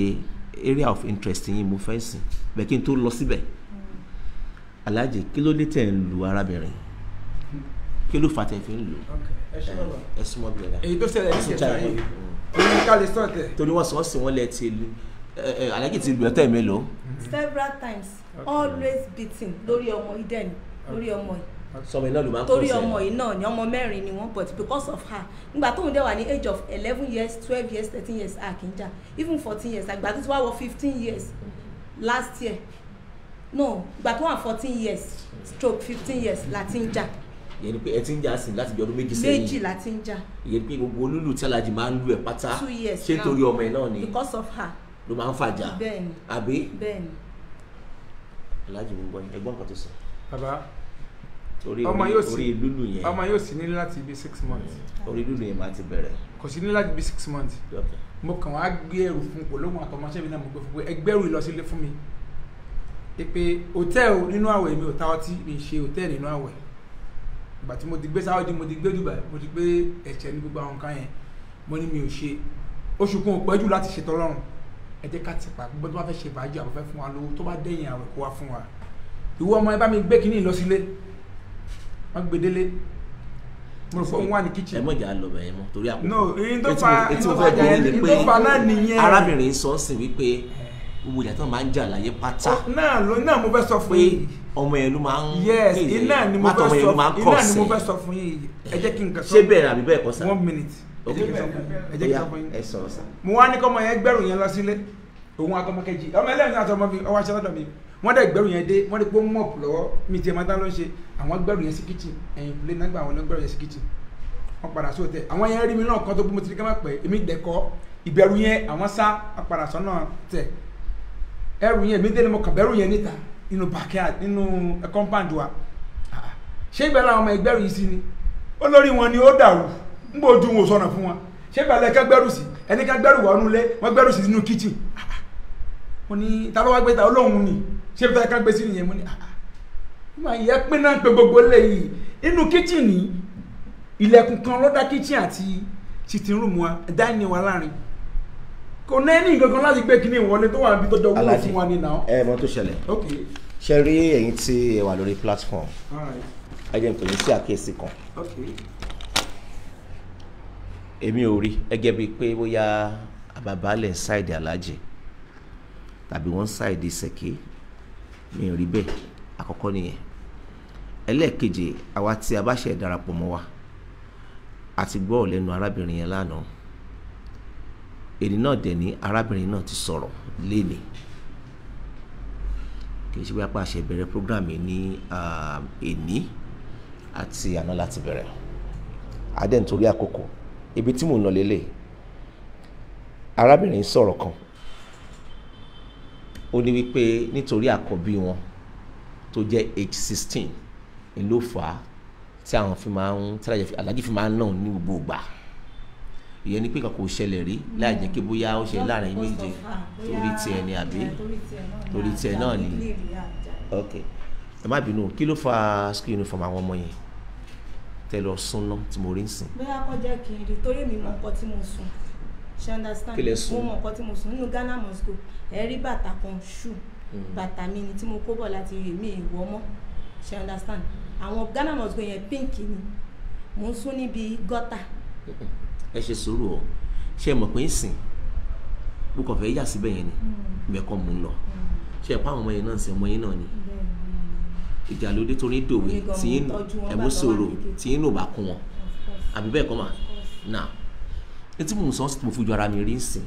area of interest yín mo fẹ́ sìn bẹ́ẹ̀ kí n tó lọ síbẹ̀ Alhaji kí ló dé tẹ̀ ń lu arábìnrin kí ló fà tẹ̀ fi ń lù ẹ súnmọ́ bí ẹ̀dá èyí tó ṣẹlẹ̀ ní ìṣẹ̀ta yìí ní ká lè sọ̀tẹ̀. torí wọ́n sọ ọ́ sí wọ́n lẹ́ ti lu Alhaji ti lu ẹ̀tọ́ ẹ̀ mélòó. several times always beating lórí ọmọ Eden lórí ọmọ yìí sọmọ iná ló máa ń kọ́ torí ọmọ yìí náà ni ọmọ mẹ́rin ni wọ́n but because of her nígbà tóun dẹ̀ wà ní age of 11 years 12 years 13 years àkínjà even 14 years àgbà tó ti wá wọ 15 years last year no ìgbà tó wà 14 years stroke 15 years láti ń jà. ìyẹn ni pé ẹ ti ń jà sí láti bí ọdún méjì sẹ́yìn méjì láti ń jà. ìyẹn ni pé gbogbo olúlu tí Alhaji máa ń lu ẹ̀ pátá 2 years ṣé torí ọmọ ẹ̀ náà ni because of her ló máa ń fàjà bẹ́ẹ̀ni àbí. bẹ́ẹ̀ni. Alhaji mi gbọ́ ẹgbọ́n kan tó sọ. bàbá orí lúlù yẹn ọmọ yóò sì ní láti bí 6 months. orí lúlù yẹn máa ti bẹ̀rẹ̀. kò sí ní láti bí 6 months. mo kàn wá gbé ẹrù fún polówó àtọmọṣẹ́ mi náà mo gbé fún pé ẹgbẹ́rù ìlọsílẹ̀ fún mi pé hòtẹ́ẹ̀lì nínú àwẹ̀ mi ò ta ọtí mi ṣe hòtẹ́ẹ̀lì nínú àwẹ̀ ìgbà tí mo ti gbé Saudi mo ti gbé Dubai mo ti gbé ẹ̀ṣẹ̀ ní gbogbo àwọn nǹkan yẹn mo ní mi ò ṣe oṣù kan ò pẹ́jù láti ṣètò Ọlọ́run ẹ jẹ́ ká ti pa gbogbo tó bá fẹ́ ṣe fàájì àbọ̀ fẹ́ fún wa lówó tó bá dẹ̀yìn àwẹ̀ kó wá fún wa ìwọ ọmọ ẹ bá mi gbé kínní ìlọsílẹ̀ wọ́n gbé délé mo rò pé wọ́n wà ní kitchen. ẹ mọ̀ jà lọ bẹ̀yẹn mọ́ torí àpò. no èyí tó fa náà nìyẹn. arábìnrin sọ sí wípé gbogbo ìjà tó máa ń jà láyé pátá. náà mo fẹ́ sọ fún yìí. ọmọ yẹn ló máa ń. yes iná ni mo fẹ́ sọ fún yìí ẹ jẹ́ kí n kà sọ. ṣé bẹ́ẹ̀ àbí bẹ́ẹ̀ kọ́ sá. 1 minute ẹ jẹ́ kí n sọ fún yín. ẹ sọ̀rọ̀ sá. mo wá ní kọ́ ọmọ yẹn gbẹ́rù yẹn lọ sílé òun àtọmọ kejì ọmọ ẹlẹ́rìn àti ọmọ mi ọwọ́ aṣọ lọ́dọ̀ mi wọ́n dẹ̀ gbẹ́rù yẹn dé wọ́n dẹ̀ pé mọ́ọ̀pù lọ́wọ́ mi tiẹ̀ máa dá ló ń ṣe àwọn gbẹ́rù yẹn sí kitchen ẹ̀yìn ìpìlẹ̀ náà gbà àwọn gbẹ́rù yẹn sí kitchen wọ́n padà sí òtẹ́ àwọn yẹn rí mi náà kan tó gbé mo ti ní ká má pẹ́ èmi dẹ̀kọ́ ìbẹ̀rù yẹn àwọn sá wọ́n padà sọ́nà tẹ̀ ẹrù yẹn èmi délé mo kàn bẹ̀rù yẹn níta nínú backyard nínú compound wa ṣé ìbẹ̀rù àwọn ọmọ ìgbẹ́rù yìí sí ni olórí wọn ni ó dàrú ń bò ju wọn sọ̀nà fún wọn ṣé ìbẹ̀rù ẹ̀ká gbẹ́rù sí ẹni ká gbẹ́rù wọnú ilé wọ́n gbẹ́rù sí nínú kitchen mo ní ta ló wá gbé ta olóhùn ni ṣé ibi tá ká gbé sí nìyẹn mo ní ma yẹ pé náà pé gbogbo léyìí inú kitchen ní ilẹ̀kùn kan ló dá kitchen àti sitting room wa dining wa láàrin kò ní ẹni gangan láti gbé kíní ìwọlé tó wà níbi tó jọ wúlò fún wa ní náà. ẹ mọ̀ tó ṣẹlẹ̀ ṣe rí ẹ̀yin tí ẹ wà lórí platform ẹ jẹ́ nítorí sí àkíyèsí kan èmi ò rí ẹgẹ́ bíi pé bóyá àbàbálẹ̀ ṣáìdì Alhaji tàbí wọ́n ṣáìdì Ṣẹ̀kí mi ò rí bẹ́ẹ̀ àkọ́kọ́ nìyẹn ẹlẹ́ẹ̀kejì àwa tí a bá ṣe darapọ̀ mọ́ wa àti gbọ́ lẹ́nu arábìnrin yẹn lánàá èdè náà dẹ̀ ní arábìnrin náà ti sọ̀rọ̀ léni kì í ṣe bí apá àṣẹ bẹ̀rẹ̀ program yìí ní èní àti àná láti bẹ̀rẹ̀ adé nítorí àkókò ibi tí mò ń lọ lélẹ̀ arábìnrin sọ̀rọ̀ kan ó ní wípé nítorí àkọ́bí wọn tó jẹ́ age 16 ló fà á tí àwọn fi máa ń tí alájí fi máa ń náà ní gbogbo ìgbà ìyẹn ni pé kankan kò ṣẹlẹ̀ rí láì jẹ́ kí bóyá ó ṣe láàrin méje torí tiẹ̀ ni àbí torí tiẹ̀ náà ni ok ẹ má bínú kí ló fa school uniform àwọn ọmọ yẹn tẹ lọ sún náà tí mo rí ń sìn. bóyá kọ́ jẹ́ kí n rí torí mi mọ nǹkan tí mo sùn ṣe understand mo mọ nǹkan tí mo sùn nínú Ghana must go ẹ rí bàtà kan shoe bàtà mi ni tí mo kó bọ̀ láti rí mi ìwọ mọ́ ṣe understand àwọn Ghana must go yẹn pink ni mo ń sún níbi gọ́tà. ẹ ṣe sùúrù o ṣe mọ̀ pé ń sìn mo kàn fẹ́ yà síbẹ̀ yẹn ni mẹ́kọ́ mò ń lọ ṣe ẹ̀pá àwọn ọmọ yẹn náà ń sìn ọmọ yẹn náà ni ìjà lóde tó ní dòwe tí ẹ̀mú sòrò tí inú bá kún wọn àbí bẹ́ẹ̀ kọ́ mà náà etí mo sọ mo fojú ara mi rí ń sìn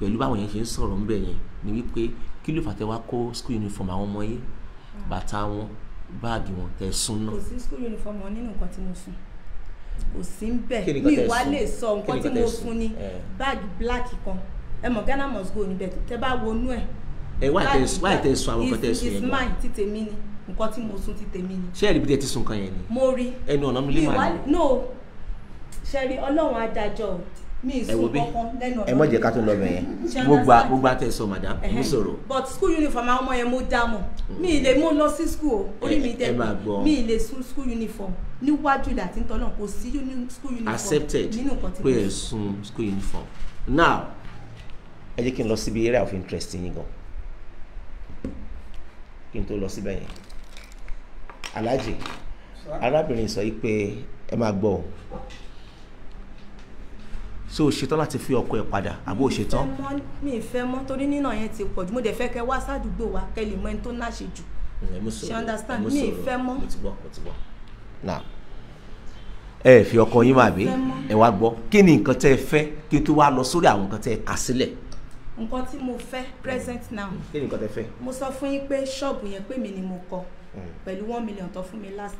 pẹ̀lú báwọn yẹn ṣe ń sọ̀rọ̀ ń bẹ̀ yẹn ni wípé kí ló fà tẹ́ wá kó school uniform àwọn ọmọ yẹn bàtà wọn báàgì wọn tẹ́ sún náà. kò sí school uniform wọn nínú nǹkan tí mo sùn kò sí ń bẹ̀ mi wá lè sọ nǹkan tí mo fún ní báàgì black kan ẹ mọ̀ Ghana must go níbẹ̀ tẹ́ bá wọnú ẹ̀. ẹ wá ìtẹ̀ sọ àwọn kan tẹ́ sùn yẹn is mine ti tèmi ni nǹkan tí mo sùn ti tèmi ni. ṣé ẹ̀rí bí tẹ́ ti sùn kan yẹn ni. mo rí ẹnu ọ̀nà mi lè máa ní. no ṣẹ́rí ọlọ́run adájọ́ mi ì sùn kankan lẹ́nu ọ̀nà. ẹ mọ̀ jẹ́ ká tó lọ bẹ̀ yẹn gbogbo àtẹ̀sọ madam mo sọ̀rọ̀. but school uniform àwọn ọmọ yẹn mo dá mọ̀ mi ì lè mú lọ sí school o orí mi dẹ̀ mi ì lè sùn school uniform níwájú ìdá tí ń tọ́ náà kò sí school uniform accepted pé ẹ sùn school uniform now ẹ jẹ́ kí n lọ síbi area of interest yín gan kí n tó lọ síbẹ̀ yẹn Alhaji arábìnrin sọ yìí pé ẹ máa gbọ́ so ṣetán láti fi ọkọ ẹ padà àbó ṣetán. mi ì fẹ́ mọ́ torí nínà yẹn ti pọ̀ jù mo dẹ̀ fẹ́ kẹ́ wá sádùúgbò wa kẹ́ lè mọ ẹni tó náà ṣe jù ṣe understand mi ì fẹ́ mọ́. mo ti gbọ́ now ẹ fi ọkọ yín máa bí ẹ wá gbọ́ kí ni nǹkan tẹ́ ẹ fẹ́ kí n tó wá lọ sórí àwọn nǹkan tẹ́ ẹ kà sílẹ̀. nǹkan tí mo fẹ́ present now. kí ni nǹkan tẹ́ fẹ́. mo sọ fún yín pé ṣọ́ọ̀bù yẹn pé mi ni mo kọ́ pẹ̀lú 1 million tó fún mi last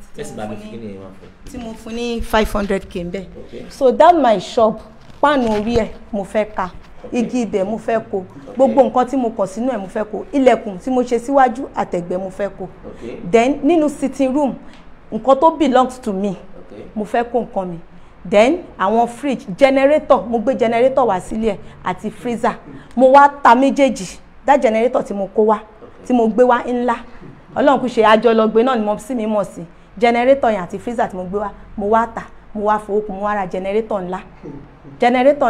tí mo fún ní 500k ń bẹ̀. so that my shop páànù orí ẹ̀ mo fẹ́ ka igi ibẹ̀ mo fẹ́ kó gbogbo nǹkan tí mo kàn sínú ẹ̀ mo fẹ́ kó ilẹ̀kùn tí mo ṣe síwájú àtẹ̀gbẹ́ mo fẹ́ kó then nínú sitting room nǹkan tó belongs to me mo fẹ́ kó nǹkan mi then àwọn fridge generator mo gbé generator wá sílé ẹ̀ àti freezer mo wá ta méjèèjì that generator tí mo kó wá tí mo gbé wá ńlá ọlọ́run kò ṣe àjọlọgbé náà ni mo sì mí mọ̀ sí generator yẹn àti freezer tí mo gbé wá mo wá tà mo wá fowó kún mo wá ra generator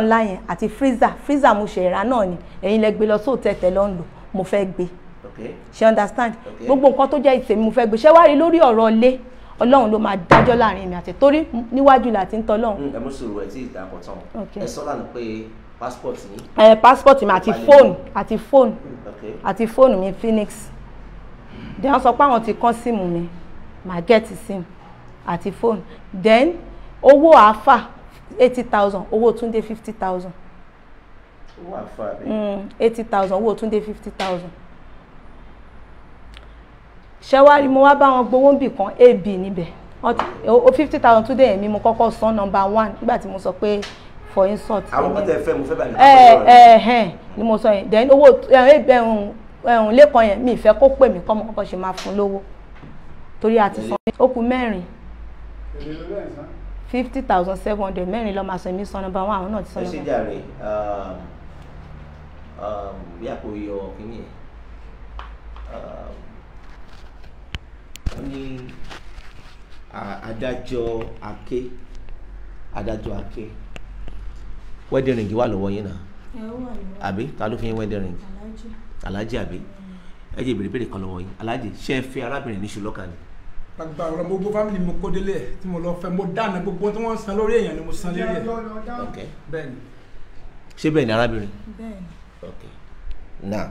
ńlá yẹn àti freezer mo ṣe ra náà ni ẹ̀yin lẹ gbé lọ sóòtẹ́ tẹ́ lọ́ ń lò mo fẹ́ gbé ṣe understand gbogbo nǹkan tó jẹ́ ìtẹ̀mí mo fẹ́ gbé ṣé wá rí lórí ọ̀rọ̀ ilé ọlọ́run ló máa dájọ́ láàrin mi àti torí níwájú láti ń tọ́lọ́run. ẹ mú sùúrù ẹ tí ì dàpọ̀ tán ẹ sọ lánàá pé passport yín. passport mi àti fóònù mi Phoenix then wọ́n sọ pé àwọn ti kán síìmù mi màá gẹ́ẹ̀tì síìmù àti fóònù then owó àáfà 80,000 owó Túndé 50,000. owó àáfà rẹ. 80,000 owó Túndé 50,000. ṣẹ́wárí mo wá bá wọn gbowó níbì kan ab níbẹ̀ 50,000 Túndé yẹn mi mo kọ́kọ́ san number 1 nígbà tí mo sọ pé for insult. àwọn kan tẹ fẹ́ mo fẹ́ bá mi. ni mo sọ yẹn then owó lẹ́kọ̀ọ́ yẹn mi ìfẹ́ kó pè mí kọ́ mo kọ́kọ́ ṣe máa fún lówó torí a ti san ó kù 4 50,700 mẹ́rin lọ́ọ́ máa sọ èmi san number 1 àwọn náà ti san number 1. ẹ ṣe jàre bí àpò iyọ̀ kìíní ẹ̀ wọ́n ní adájọ́ Aké wedding ring wà lọ́wọ́ yín náà àbí ta ló fi yín wedding ring Alhaji àbí ẹ jẹ́ ìbéèrè kan lọ́wọ́ yín Alhaji ṣé ẹ fẹ́ arábìnrin ní ṣùlọ́kà ni. gbàgbà ọ̀rọ̀ gbogbo fámìlì mo kó délé ẹ̀ tí mo lọ fẹ́ mo dáná gbogbo tí wọ́n san lórí èèyàn ni mo san lérí ẹ̀. bẹ́ẹ̀ni. ṣé bẹ́ẹ̀ ni arábìnrin. bẹ́ẹ̀ni. ok now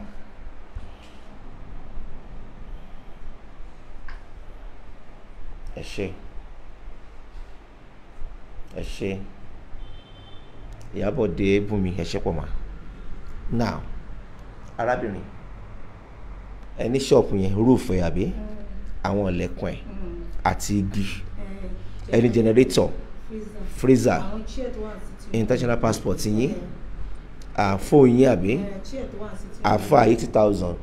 ẹ ṣé Ìyábọ̀dé Bùnmi ẹ ṣé pọ̀ mà now arábìnrin ẹ ní ṣọ́ọ̀pù yẹn rúùfù ẹ̀ àbí àwọn ìlẹ̀kùn ẹ̀ àti igi ẹni generator freezer international passport yín fóònù yín àbí àfà 80,000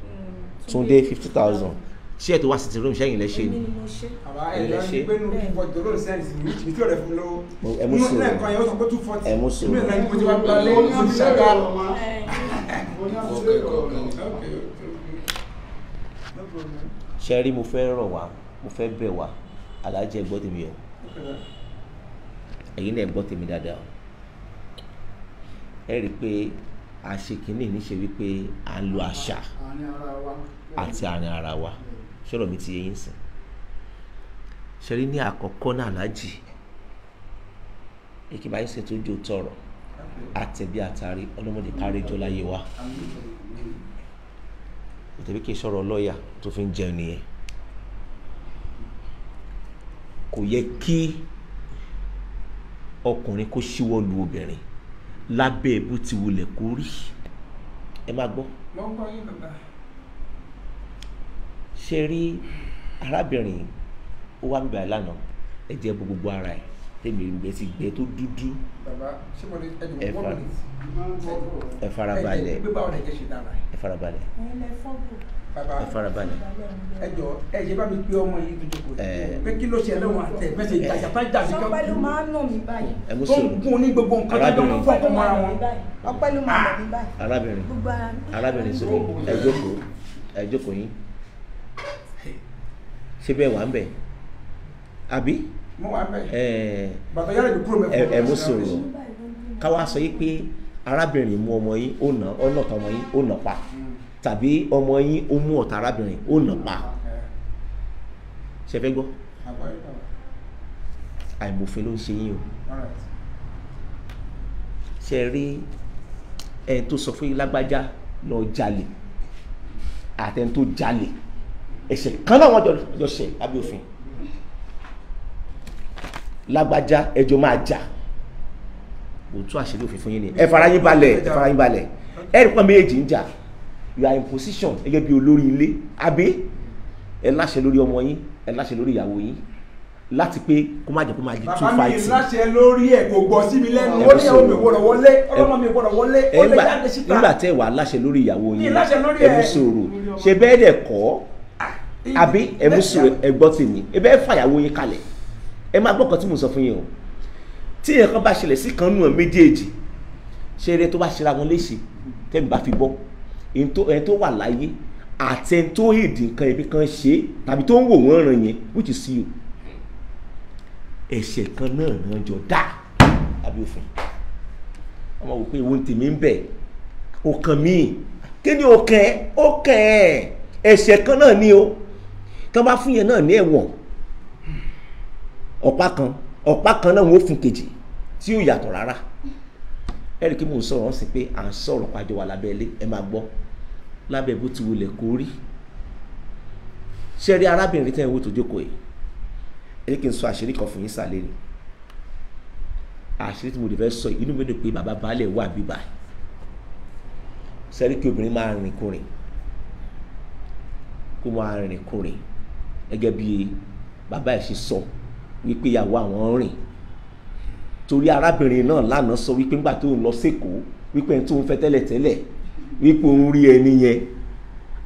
Túndé 50,000 ṣé ẹ̀ tó wá sí ti room ṣẹ́yìn lẹ́ṣẹ́ èmi ni ni mo ṣe. àbá ẹ̀ lọ́ọ́ gbé nù 240 tó ló sẹ́ǹsì ní ìtì tí ó rẹ̀ fún mi lọ́wọ́. ẹ mú sùúrù. inú ẹ̀kan yẹn ó sọ pé 240. ẹ mú sùúrù. inú ẹ̀kan yẹn mo ti wá gba lé mo ti ṣàgbá. ṣe rí mo fẹ́ rọ̀ wá mo fẹ́ bẹ̀ wá alájẹ gbọ́ tèmi o ẹ̀yin náà gbọ́ tèmi dáadáa o ẹ rí i pé àṣekínní níṣe wípé à ń lo àṣà àti àárín ara wa ṣọ́rọ̀ mi ti yé yín sìn ṣe rí ní àkọ́kọ́ náà alájì èkì báyìí ṣètò ojú tọrọ àtẹ̀bí àtàrí ọlọ́mọdé kárẹ́jọ láyé wa ìtẹ̀bí kì í sọ̀rọ̀ lọ́ọ̀yà tó fi ń jẹun nìyẹn kò yẹ kí ọkùnrin kó ṣíwọ́ lu obìnrin lábẹ́ bó ti wulẹ̀ kó rí ẹ máa gbọ́ ṣe rí arábìnrin ó wá bíbá ẹ lánàá ẹ jẹ́ gbogbo ara ẹ tèmi ìgbẹ́ ti gbẹ tó dúdú ẹ farabalẹ̀ ẹ farabalẹ̀ ẹ farabalẹ̀. ẹjọ ẹ ṣe bá mi pé ọmọ yìí tó jókòó pé kí ló ṣe ẹlẹ́wọ̀n àtẹ mẹ́sẹ̀ ìjàpá jàbí kan ọpẹ́ ló máa ń nà mí báyìí. ẹ mú tó ń sùúrù gún ní gbogbo nǹkan tó jọ ń fọ́ ọkọ̀ mọ́ra wọn. ọpẹ́ ló máa nà mí báyìí. arábìnrin gbogbo ara mi. arábìnrin sórí ẹ jókòó yín ṣé bẹ́ẹ̀ wà ń bẹ̀ àbí mo wà bẹ́ẹ̀ bàtà yára ìlú kúrò mẹ́fọ́. ẹ mú sùúrù káwá sọ yìí pé arábìnrin mú ọmọ yín ó nà ọ̀nà tọmọ yín ó nà pa tàbí ọmọ yín ó mú ọ̀tá arábìnrin ó nà pa ṣe fẹ́ gbọ́ àìmọ̀fin ló ń ṣe yín o ṣe rí ẹni tó sọ fún yín lágbájá lọ jalè àtẹni tó jalè ẹ̀ṣẹ̀ kan náà wọ́n jọ ṣe lábẹ́ òfin lágbájá ẹjọ́ máa jà òtún àṣírí òfin fún yín ni ẹ fara yín balẹ̀ ẹ fara yín balẹ̀ ẹ rí pọ́n méjì ń jà you are in position gẹ́gẹ́ bí olórí ilé àbí ẹ láṣẹ lórí ọmọ yín ẹ láṣẹ lórí ìyàwó yín láti pé kó má jẹ́ kó má di two fighting. bàbá mi láṣẹ lórí ẹ̀ kò gbọ́ sí mi lẹ́nu ó ní ìyàwó mi gbọ́dọ̀ wọlé ọlọ́mọ mi gbọ́dọ̀ wọlé ó lè jáde síta. nígbà tẹ́ wà láṣẹ lórí ìyàwó yín ẹ mú sùúrù ṣe bẹ́ẹ̀ dẹ̀ kọ́ àbí ẹ mú sùúrù ẹ gbọ́ tèmi ẹ bẹ́ẹ̀ fàyàwó yín kalẹ̀ ẹ máa gbọ́ kan tí mo sọ fún yín o tí èèyàn kan bá ṣẹlẹ̀ sí kan nù ẹ̀ méjèèjì ṣe eré tó bá ṣera wọn léṣe tẹ́mi bá fi bọ́ ẹni tó wà láyé àti ẹni tó hèdè nǹkan ibi kan ṣe tàbí tó ń wò wọ́n ràn yẹn which is you ẹ̀ṣẹ̀ kan náà ràn jọ dá àbí òfin ọmọ wò pé ìwọ ń tèmi ń bẹ̀ ọkàn mi kí ni ọkàn ẹ̀ ẹ̀ṣẹ̀ kan náà ni o tí wọ́n bá fún yẹn náà ní ẹ̀wọ̀n ọ̀pá kan náà wọ́n fún kejì tí yóò yàtọ̀ rárá ẹ̀rí kí mò ń sọ̀rọ̀ sí pé à ń sọ̀rọ̀ pàjọ wà lábẹ́ ilé ẹ máa gbọ́ lábẹ́ bó ti wulẹ̀ kó rí ṣe rí arábìnrin tẹ́ ẹ̀ wò tó jókòó yìí ẹ kí n sọ àṣírí kan fún yín sàlẹ̀ ni àṣírí tí mo lè fẹ́ sọ inú mi dùn pé bàbá baálẹ̀ wà bíbá ṣe rí kí obìnrin máa rìn kùnrin kó máa rìn kùnrin gẹ́gẹ́ bí bàbá ẹ̀ ṣe sọ wípé ìyàwó àwọn rìn torí arábìnrin náà lánàá sọ wípé ńgbà tó ń lọ sékòó wípé ẹni tó ń fẹ́ tẹ́lẹ̀tẹ́lẹ̀ wípé òun rí ẹni yẹn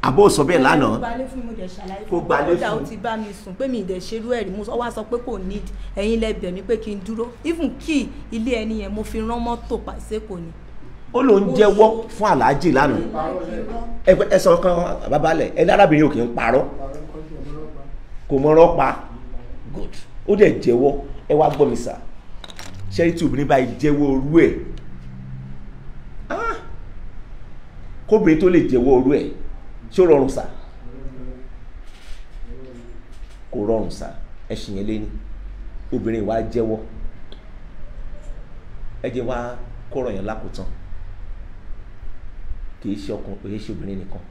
àbó sọ bẹ́ẹ̀ lánàá kó gbalẹ̀ fún ó ti bá mi sùn pé mi ì dẹ̀ ṣerú ẹ̀rí mo wá sọ pé kò need ẹ̀yin lẹ bẹ̀ mí pé kí n dúró even kí ilé ẹni yẹn mo fi rán mọ́tò sékòó ni. ó ló ń jẹ́wọ́ fún aláàjì lánàá ẹ sọ kan babalẹ̀ ẹni arábìnrin ò kì í parọ́ kò mọ̀rọ̀ pa good ó dẹ̀ jẹ́wọ́ ẹ wá gbọ́ mi sà ṣẹ́rí tí obìnrin báyìí jẹ́wọ́ orú ẹ̀ kóbìnrin tó lè jẹ́wọ́ orú ẹ̀ ṣó rọrùn sà kò rọrùn sà ẹ̀sìn yẹn lẹ́ni obìnrin wa jẹ́wọ́ ẹ jẹ́ wá kọ́rọ̀ yẹn lákòótán kì í ṣe ọkùnrin kò yẹ ṣe obìnrin nìkan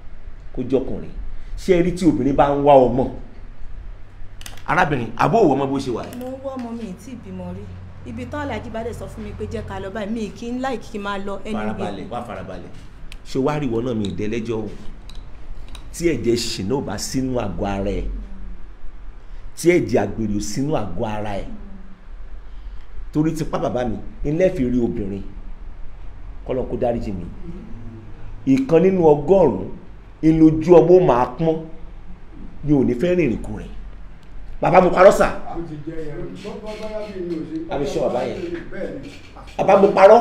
kó jẹ́ ọkùnrin ṣé rí tí obìnrin bá ń wá ọmọ arábìnrin àbó òwò ọmọ bó ṣe wà. mo ń wọ́ ọmọ mi tí ìbímọ rí ibi tán alájí bá dẹ̀ sọ fún mi pé jẹ́ ká lọ báyìí mi kì í láì kí n máa lọ ẹni yẹn. farabalẹ̀ wá farabalẹ̀ ṣé wàá rí ìwọ náà mi ìdẹ́lẹ́jọ́ o tí ẹ̀jẹ̀ ṣìnà ò bá sínú àgọ́ ara ẹ̀ tí ẹ̀jẹ̀ àgbèrè ò sínú àgọ́ ara ẹ̀ torí tipá bàbá mi ilé fi rí obìnrin kọ́lọ́n kó dáríjì mi ìkan nínú 100 ìlójú ọmọ máa pọ́n ni ò ní fẹ́ rìnrìn kù rìn bàbá mo parọ́ sà àbí ṣọ́ bàbá yẹn bàbá mo parọ́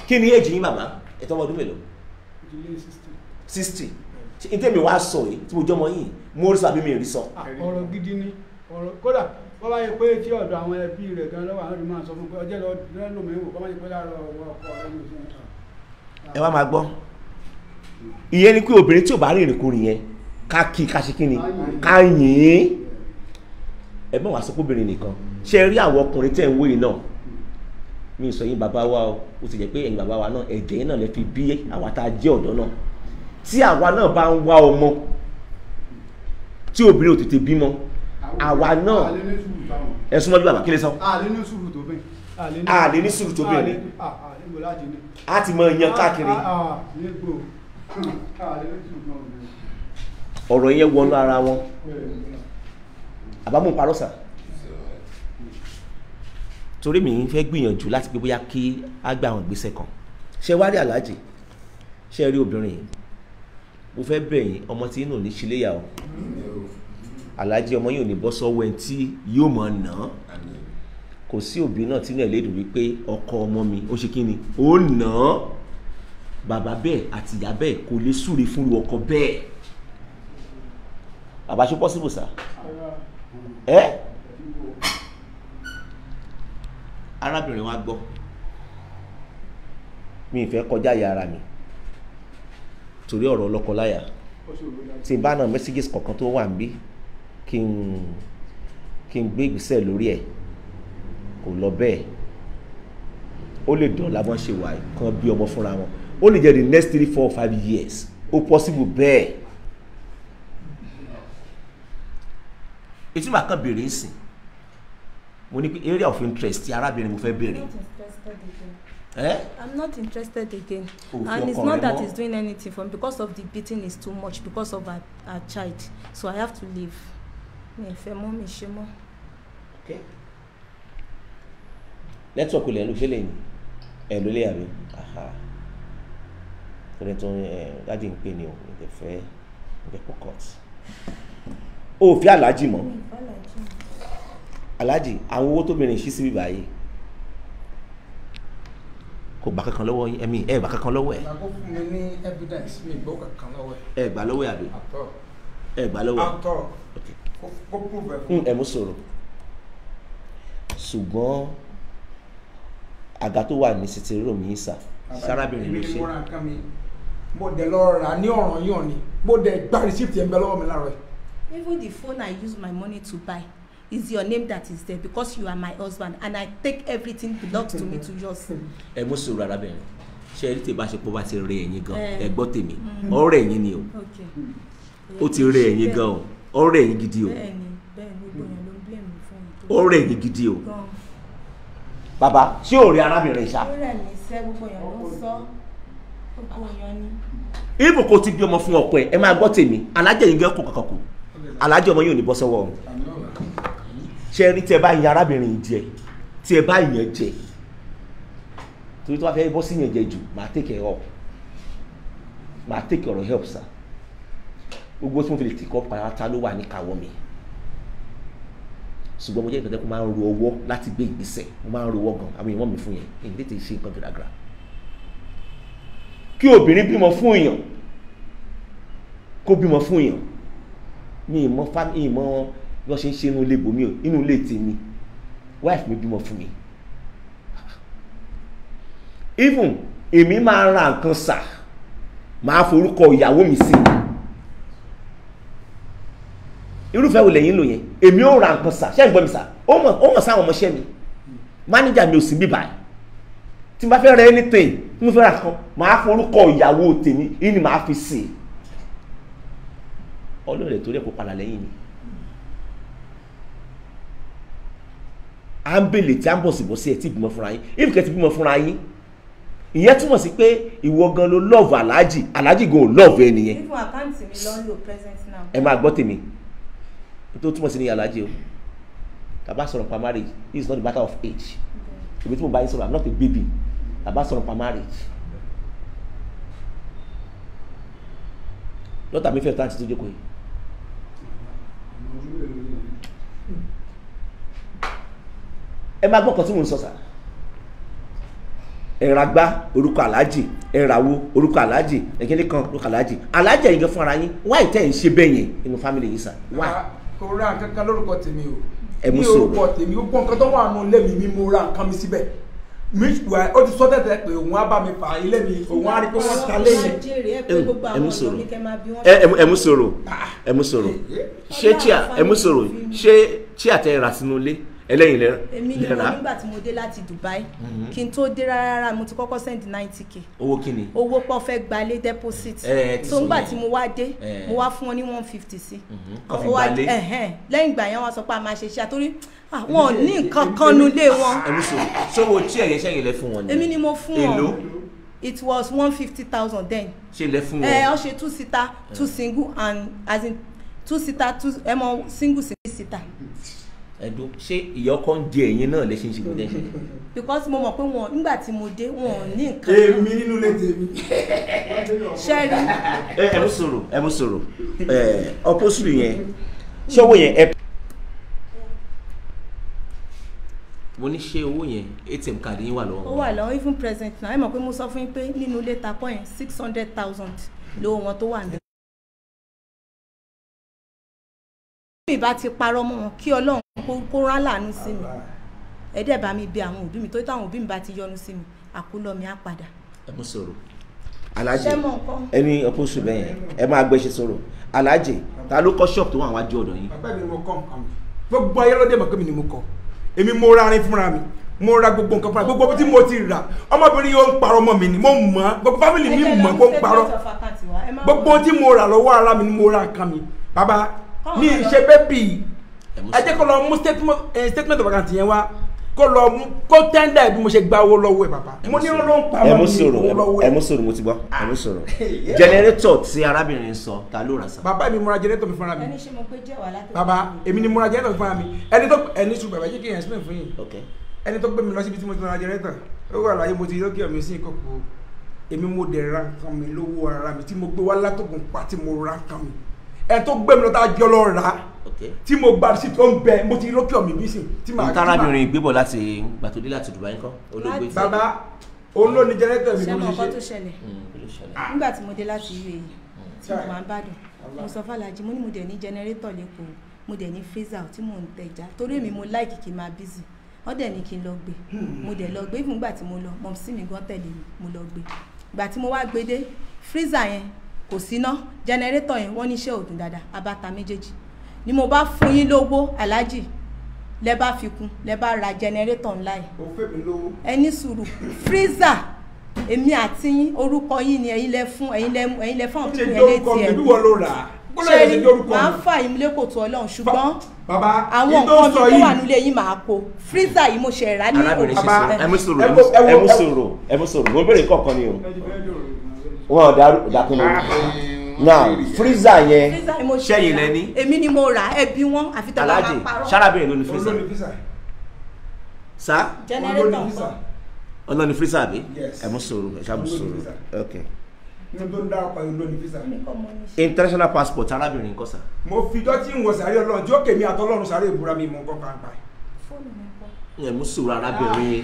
kí ni èjì yín bàbá ẹ̀tọ́ ọmọdún mélòó 60 ní tèmi wá sọ yìí tí mo jọmọ yìí mo rí sàbí mi rí sọ. ọ̀rọ̀ gidi ni ọ̀rọ̀ kódà wọ́n bá yẹ pé tí ọ̀dọ̀ àwọn ẹbí rẹ̀ gan lọ́wọ́ àwọn ọdún máa sọ fún pé ọjọ́ lọ́dún mi wò kọ́ máa yẹ pé láàárọ̀ ọkọ̀ rẹ̀ ló ṣe. ẹ wá máa gbọ́ ìyẹn ni pé obìnrin tí ò bá rìnrìn kùnrin yẹn ká kí ká ṣe kí ni ká yìn ín ẹ mọ̀ wá sọ pé obìnrin nìkan ṣe rí àwọn ọkùnrin tẹ̀ ń wé náà mi sọ yín bàbá wa ó ti jẹ́ pé ẹ̀yin bàbá wa náà ẹ̀jẹ̀ yín náà lè fi bí àwa tá a jẹ́ ọ̀dọ́ náà tí àwa náà bá ń wá ọmọ tí obìnrin ò tètè bímọ àwa náà ẹ̀sùn mọ́jú bàbá kí lè sọ àlè ní sùúrù tó bẹ̀rẹ̀ a ti mọ ìyẹn káàkiri ọ̀rọ̀ yẹn wọnú ara wọn àbámú parọ́sà torí mi ń fẹ́ gbìyànjú láti pé bóyá kí á gbà àwọn ìgbésẹ̀ kan ṣe wá rí aláàjì ṣe rí obìnrin yìí mo fẹ́ bẹ̀ yín ọmọ tí inú ní ṣíléyà o aláàjì ọmọ yìí ò ní bọ́ sọ́wọ́ ẹni tí yóò mọ̀ ná kò sí òbí náà tí inú ẹ̀ lédùn wípé ọkọ ọmọ mi ó ṣe kí ni ó ná bàbá bẹ́ẹ̀ àti ìyá bẹ́ẹ̀ kò lè súre fún ọkọ bẹ́ẹ̀ bàbá ṣe possible sá arábìnrin wa gbọ́ mi ìfẹ́ kọjá ìyá ara mi torí ọ̀rọ̀ ọlọ́kọláya tí bá náà messages kọ̀ọ̀kan tó wà níbí kí n gbé ìgbésẹ̀ lórí ẹ̀ kò lọ bẹ́ẹ̀ ó lè dọ̀la bọ́n ṣe wà kan bí ọmọ fúnra wọn ó lè jẹ́ the next 3, 4, 5 years ó possible bẹ́ẹ̀ ètí màá kàn béèrè ń sìn mo ní pé area of interest ti arábìnrin mo fẹ́ béèrè. I'm not interested again. And it's not that he's doing anything for me because of the beating is too much because of our child. So I have to leave. Okay. Network will end up lórí àbí torí tó dájú ń pè ní o ìdẹ̀fẹ́ ìdẹ̀pọ̀ court ó fi aláàjì mọ́ aláàjì àwọn owó tó bìnrin ṣí sí bíbá yìí kò gbà kankan lọ́wọ́ yín ẹ̀mí ẹ̀ gbà kankan lọ́wọ́ ẹ̀. ìgbàgbọ́ fún mi ní evidence mi gbọ́ kankan lọ́wọ́ ẹ̀. ẹ̀ gbà lọ́wọ́ ẹ̀ àbí ẹ̀ gbà lọ́wọ́ ẹ̀. kó prove ẹ̀ fún mi. ẹ̀ mú sọ̀rọ̀ ṣùgbọ́n àga tó wà ní sitting room yìí sà sárábìnrin ló ṣe. mo dẹ̀ lọ rà ní ọ̀ràn yàn ni mo dẹ̀ gba receipt yẹn bẹ lọ́wọ́ mi láàárọ̀. Even the phone I use my money to buy is your name that is there because you are my husband and I take everything belongs to me to yours. ẹ mú sọ̀rọ̀ arábìnrin ṣe é rí tèmi àṣepọ̀ bá ti rẹ ẹ̀yin gan ẹ gbọ́ tèmi ọ̀rẹ́ ẹ̀yin ni o ó ti rẹ ẹ̀yin gan o ọ̀rẹ́ ẹ̀yin gidi o ọ̀rẹ́ ẹ̀yin gidi o bàbá ṣé ò rí arábìnrin ṣá. ọ̀rẹ́ mi sẹ́ gbogbo èèyàn ló ń sọ gbogbo èèyàn ni. ibò kò ti bí ọmọ fún ọ̀pọ̀ ẹ máa gbọ́ tèmi alájẹ yìí gẹ́ kó kankan kù alájẹ ọmọ yìí ò ní bọ́ sọ́wọ́ ọ̀run ṣe rí tí ẹ bá yan arábìnrin jẹ tí ẹ bá yàn jẹ torí tó bá fẹ́ bọ́ sí yàn jẹ jù máa take ẹ up máa take ọ̀rọ̀ help sa gbogbo tí mo fi lè tìkọ́ pàrọ̀tà ló wà ní kàwọ́ mi ṣùgbọ́n mo jẹ́ ìpẹ́tẹ́ kó máa ń ro ọwọ́ láti gbé ìgbésẹ̀ mo máa ń ro ọwọ́ gan àwọn èèyàn mi fún yẹn èyí tètè ṣe nǹkan gàdàgàrà kí obìnrin bímọ fún èèyàn kó bímọ fún èèyàn mi ìmọ̀ bí wọ́n ṣe ń ṣe inú ilé bòmí o inú ilé tèmi wife mi bímọ fún mi even èmi máa ra nǹkan sà máa forúkọ ìyàwó mi sí irúfẹ́ wo lẹ́yìn lò yẹn èmi ò ra nǹkan sà ṣé ń gbọ́ mi sà ó mọ̀ sáwọn ọmọọṣẹ́ mi mánéjà mi ò sí bíbá ẹ̀ tí n bá fẹ́ rẹ anything tí mo fẹ́ ra kan máa forúkọ ìyàwó tèmi yìí ni máa fi sí ọlọ́run torí ẹ̀ kó padà lẹ́yìn mi à ń bèlè tí à ń bọ̀ sí bọ̀ sí ẹ̀ tí bímọ fúnra yín ìfìkẹ́ ti bímọ fúnra yín ìyẹn túmọ̀ sí pé ìwọ gan ló lọ́ọ̀fù aláàjì aláàjì gan ò lọ́ọ̀fù ẹ nìyẹn. even àkáǹtì mi ló ń lò present now. ẹ máa gbọ́ tèmi tó túmọ̀ sí ní aláàjì o tàbá sọ̀rọ̀ pa marriage this is not a matter of age ìgbé tí mo bá yín sọ̀rọ̀ I'm not a baby tàbá sọ̀rọ̀ pa marriage lọ́tà mi fẹ́ tán àti tó jókòó yìí ẹ máa gbọ́ kan tí mò ń sọ sà. ẹ̀ràgbá orúkọ aláàjì ẹ̀ràwó orúkọ aláàjì ẹ̀kíní kan orúkọ aláàjì aláàjì ẹ̀yìn gan fúnra yín wáyé tẹ̀ ń ṣe bẹ́ẹ̀ yẹn inú fámìlì yìí sà. kò ra kankan lórúkọ tèmi o. ẹ mú ní sòrò orúkọ tèmi ó gbọ́ nǹkan tó wà nù ilé mi mo ra nǹkan mi síbẹ̀ ó ti sọ tẹ́tẹ́ pé òun á bá mi fà ilé mi òun á rí pé wọ́n ta lẹ́yìn. ẹ mú sòrò ẹ mú sòrò ẹ mú sòrò ṣé tí àtẹ rà sínú ilé ẹlẹ́yìn lẹ́ra. èmi ni mo nígbà tí mo dé láti Dubai kí n tó dé rárá mo ti kọ́kọ́ send 90k. owó kíni. owó pọ̀ fẹ́ gbalé deposit. so ngbà tí mo wá dé mo wá fún wọn ní 150 sí. kọfí gbalé. lẹ́yìn ìgbà yẹn wọ́n sọ pé a máa ṣe iṣẹ́ àtórí wọn ò ní nǹkan kan nulẹ̀ wọn. ẹ̀mí sọ̀rọ̀ tí ẹ̀yẹ ṣẹ́yìn lẹ fún wọn ni. èmi ni mo fún wọn. èló. it was 150,000 then. ṣe lẹ fún wọn. ọ ṣe 2 seater 2 single and as in 2 seater 2 single seater. ẹ̀dùn ṣé ìyọkọ ń di ẹ̀yin náà lè ṣe ń ṣe gbọdọ̀ ṣe. because mo mọ̀ pé wọn nígbà tí mo dé wọn ò ní nǹkan. èmi nínú ilé tèmi. ṣẹ́rí. ẹ mú sọ̀rọ̀ opposite yẹn ṣọ́wọ́ yẹn ẹ. mo ní ṣé owó yẹn ATM card yín wà lọ́wọ́. ó wà lọ́wọ́ even present náà ẹ mọ̀ pé mo sọ fún yín pé nínú ilé tapọ̀ yẹn 600,000 lówó wọn tó wà ní. mi bá ti parọ́ mọ́ wọn kí Ọlọ́run kó rán láàánú sí mi ẹ̀dẹ̀ bá mi bí àwọn òbí mi tó táwọn òbí mi bá ti yọ́nú sí mi àkúlọ̀ mi á padà. ẹ mú sọ̀rọ̀ alájẹ ẹni opposite bẹ́ẹ̀ ẹ máa gbé ṣe sọ̀rọ̀ alájẹ ta ló kọ́ ṣọ́ọ̀bù tó wà wájú ọ̀dọ̀ yín. bàbá mi mo kọ́ nǹkan mi gbogbo ayé lóde mọ̀ pé mi ni mo kọ́ èmi mo ra arin fúnra mi mo ra gbogbo nǹkan fúnra mi gbogbo tí mo ti rà ọmọbìnrin yóò ń parọ́ mọ́ mi ni mo mọ̀ gbogbo fámìlì mi mọ̀ kó ń parọ́ gbogbo tí mo rà lọ́wọ́ ara mi ni mo ra nǹkan mi bàbá mi ṣe bébì ẹ jẹ́ kó lọ mú statement of account yẹn wá kó lọ mú kó tẹ́ndà bí mo ṣe gba owó lọ́wọ́ ẹ̀ bàbá mo ní ọlọ́run pa owó lọ́wọ́ ẹ̀. ẹ mú sọ̀rọ̀ mo ti gbọ́ ẹ mú sọ̀rọ̀ generator tí arábìnrin sọ ta ló rà sá. bàbá mi mo ra generator mi fúnra mi. ẹni ṣe mo pé jẹ́ wà látọ̀. bàbá èmi ni mo ra generator mi fúnra mi ẹni sùn bàbá jẹ́ kí n explain fún yín ẹni tó gbé mi lọ síbi tí mo ti ra generator ó wà láyé mo ti lókè ọ̀mí sí ìkọ̀kọ̀ èmi mo dẹ̀ ra nǹkan mi lówó ara mi tí mo gbé wá látòkùn pa tí mo ra nǹkan mi ẹ tó gbé mi lọ tá a jọ lọ rà tí mo gba sí tó ń bẹ mo ti lókè ọ̀mí bí sìn tí màá. ntarábìnrin gbébọ̀ láti gbàtòdé láti Dubai ńkọ́ olóògbé tí. bàbá òun ló ní jẹnẹtọ mi ṣe mo mọ ṣe ọkọ tó ṣẹlẹ̀ nígbà tí mo dé láti UAE tí mo máa ń bàdàn mo sọ fàlàjì mo ní mo dẹ̀ ní jẹnẹrétọ̀ lẹ́kọ̀ọ́ mo dẹ̀ ní freezer tí mò ń tẹja torí èmi mo láìkì kí n máa busy wọ́n dẹ̀ ní kí n lọ gbé mo dẹ̀ lọ gbé fún ìgbà tí mo lọ mọ̀ sí mi gan tẹ̀lé mi mo lọ gbé ìgbà tí mo wá gbé dé freezer yẹn kò síná jẹnẹrétọ̀ yẹn wọ́n ní iṣẹ́ òdùn dáadáa abáta méjèèjì ni mo bá fún yín lówó aláàjì lẹ bá fi kún lẹ bá ra jẹnẹrétọ̀ ńlá yìí o fẹ́ mi lówó ẹni sùúrù freezer èmi àti yín orúkọ yín ni ẹ̀yin lẹ fún ẹ̀yin lẹ fún àwọn pípín ẹlẹ́tì ẹ̀ bí wọ́n ló rà á ṣe máa ń fà yín lẹ́kọ̀ọ́ tó Ọlọ́run ṣùgbọ́n bàbá àwọn nǹkan mi tó wà nílé yín máa kó freezer yìí mo ṣe rà ní arábìnrin ṣe sọ ẹ mú sọ̀rọ̀ mo béèrè kọ̀ọ̀kan ni o wọn ò dákun lórí now freezer yẹn ṣẹ́yìn lẹ́ni. èmi ni mo rà ẹbí wọn àfi tẹ́lá máa parọ́. alájì sárábìnrin ló ní freezer. sa jẹnẹrétọ̀ ọlọ́ni freezer àbí ẹ mú sọ̀rọ̀ ẹ ṣáà mú sọ̀rọ̀ ok. international passport arábìnrin kọ́ sa. mo fi jọ́ tí ń wọ sàárè Ọlọ́run tí ó kèmí àtọ́lọ́run sàárè ìbúra mi mọ̀ nǹkan pa. ẹ mú sọ̀rọ̀ arábìnrin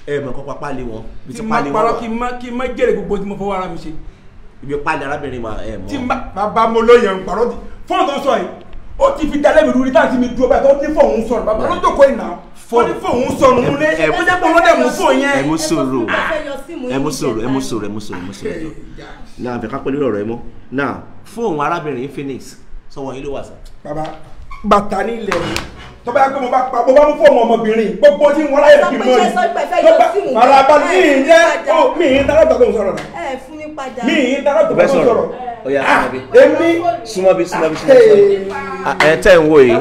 ẹ mọ̀ kọ́ pápá lé wọn. tí ma parọ́ kí n má jèrè gbogbo tí mo fọwọ́ ara mi ṣe. ibi pálí arábìnrin wa ẹ mọ̀. tí bàbá mo lóye ń parọ́ fóònù tó sọ yìí ó ti fi dalẹ́ mi lórí táàtì mi dúró báyìí tó ní fóònù sọ̀rọ̀ bàbá ló jókòó ìnà ó ní fóònù sọ̀rọ̀ múlẹ̀ ó jẹ́ pé wọ́n dẹ̀ mú fóònù yẹn. ẹ mú sọ̀rọ̀ náà fẹ́ ká pẹ́ lórí ọ̀rọ̀ ẹ mọ́ náà fóònù arábìnrin Phoenix sọ̀wọ́n yín ló wà sá. bàbá bàtà ní ilẹ̀ mi tọ́ba yà pé mo bá mú fóònù ọmọbìnrin gbogbo tí wọ́n láyé kì í mọ́ ni faraba ní ìjẹ́ mi ì dára tó ń sọ̀rọ̀ náà mi ì dára tó ń sọ̀rọ̀ èmi súnmọ́bí ẹ tẹ́ ń wò yìí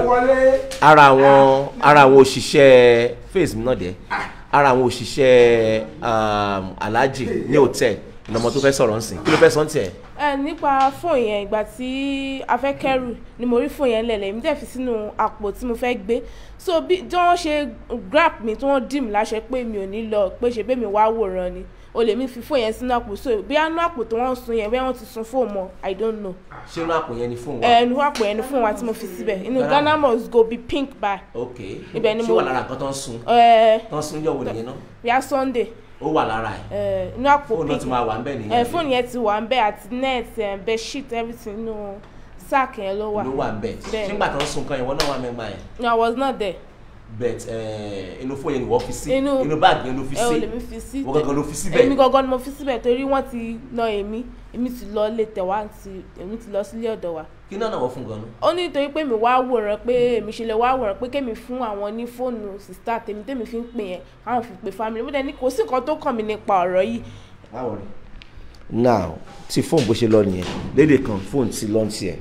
ara àwọn òṣìṣẹ́ face mi náà dẹ̀ ara àwọn òṣìṣẹ́ aláàjì ní hòtẹ́ẹ̀lì ìnàmọ́ tó fẹ́ sọ̀rọ̀ ń sìn kí ló fẹ́ sọ ń tiẹ̀. nípa fóònù yẹn ìgbà tí a fẹ́ kẹ́rù ni mo rí fóònù yẹn lẹ̀lẹ̀ èmi dẹ̀ fi sínú àpò tí mo fẹ́ gbé so bí wọ́n ṣe grab mi tí wọ́n dì mí láṣẹ pé mi ò ní lọ pé ṣe bẹ́ẹ̀ mi wá wòran ni o lè mi fi fóònù yẹn sínú àpò so bí àánú àpò tí wọ́n sun yẹn bí wọ́n ti sun fóònù mọ́ I don't know. ṣé inú àpò yẹn ni fóònù wa. inú àpò yẹn ni fóònù wa tí mo fi síbẹ̀ inú Ghana must go be pink by. ok ibẹ̀ ni mo ṣé wà lára nǹkan tó ń sun. tó ń sun yọ̀wò nìyẹn náà. bíi Sunday. ó wà lára ẹ̀. inú àpò fóònù náà ti máa wà ń bẹ̀ nìyẹn. fóònù yẹn ti wà ń bẹ̀ àti net bedsheet everything inú sack yẹn ló wà. ló wà ń bẹ̀ ṣé nígbà tó ń sun kan yẹn wọ́n náà wà mẹ́gbà yẹn. no I was not there. but inú fóònù yẹn ni wọ́n fi sí inú báàgì yẹn ló fi sí ẹ ò lè mi fi sí wọ́n gangan ló fi síbẹ̀. èmi gangan ni mo fi síbẹ̀ torí wọ́n ti ná èmi ti lọ lé tẹ̀wá èmi ti lọ sílé ọ̀dọ̀ wa. kí náà wọ́n fún gan-an. ó ní nítorí pé mi wá wòran pé èmi ṣe lè wá wòran pé kémi fún àwọn ní fóònù sista tèmi fi ń pè yẹn káwọn fi pè family mo dẹ̀ ní kò sí nǹkan tó kàn mí nípa ọ̀rọ̀ yìí. báwo ni. now tí fóònù bó ṣe lọ nìyẹn lédè kan fóònù ti lọ́ọ̀tì ẹ̀.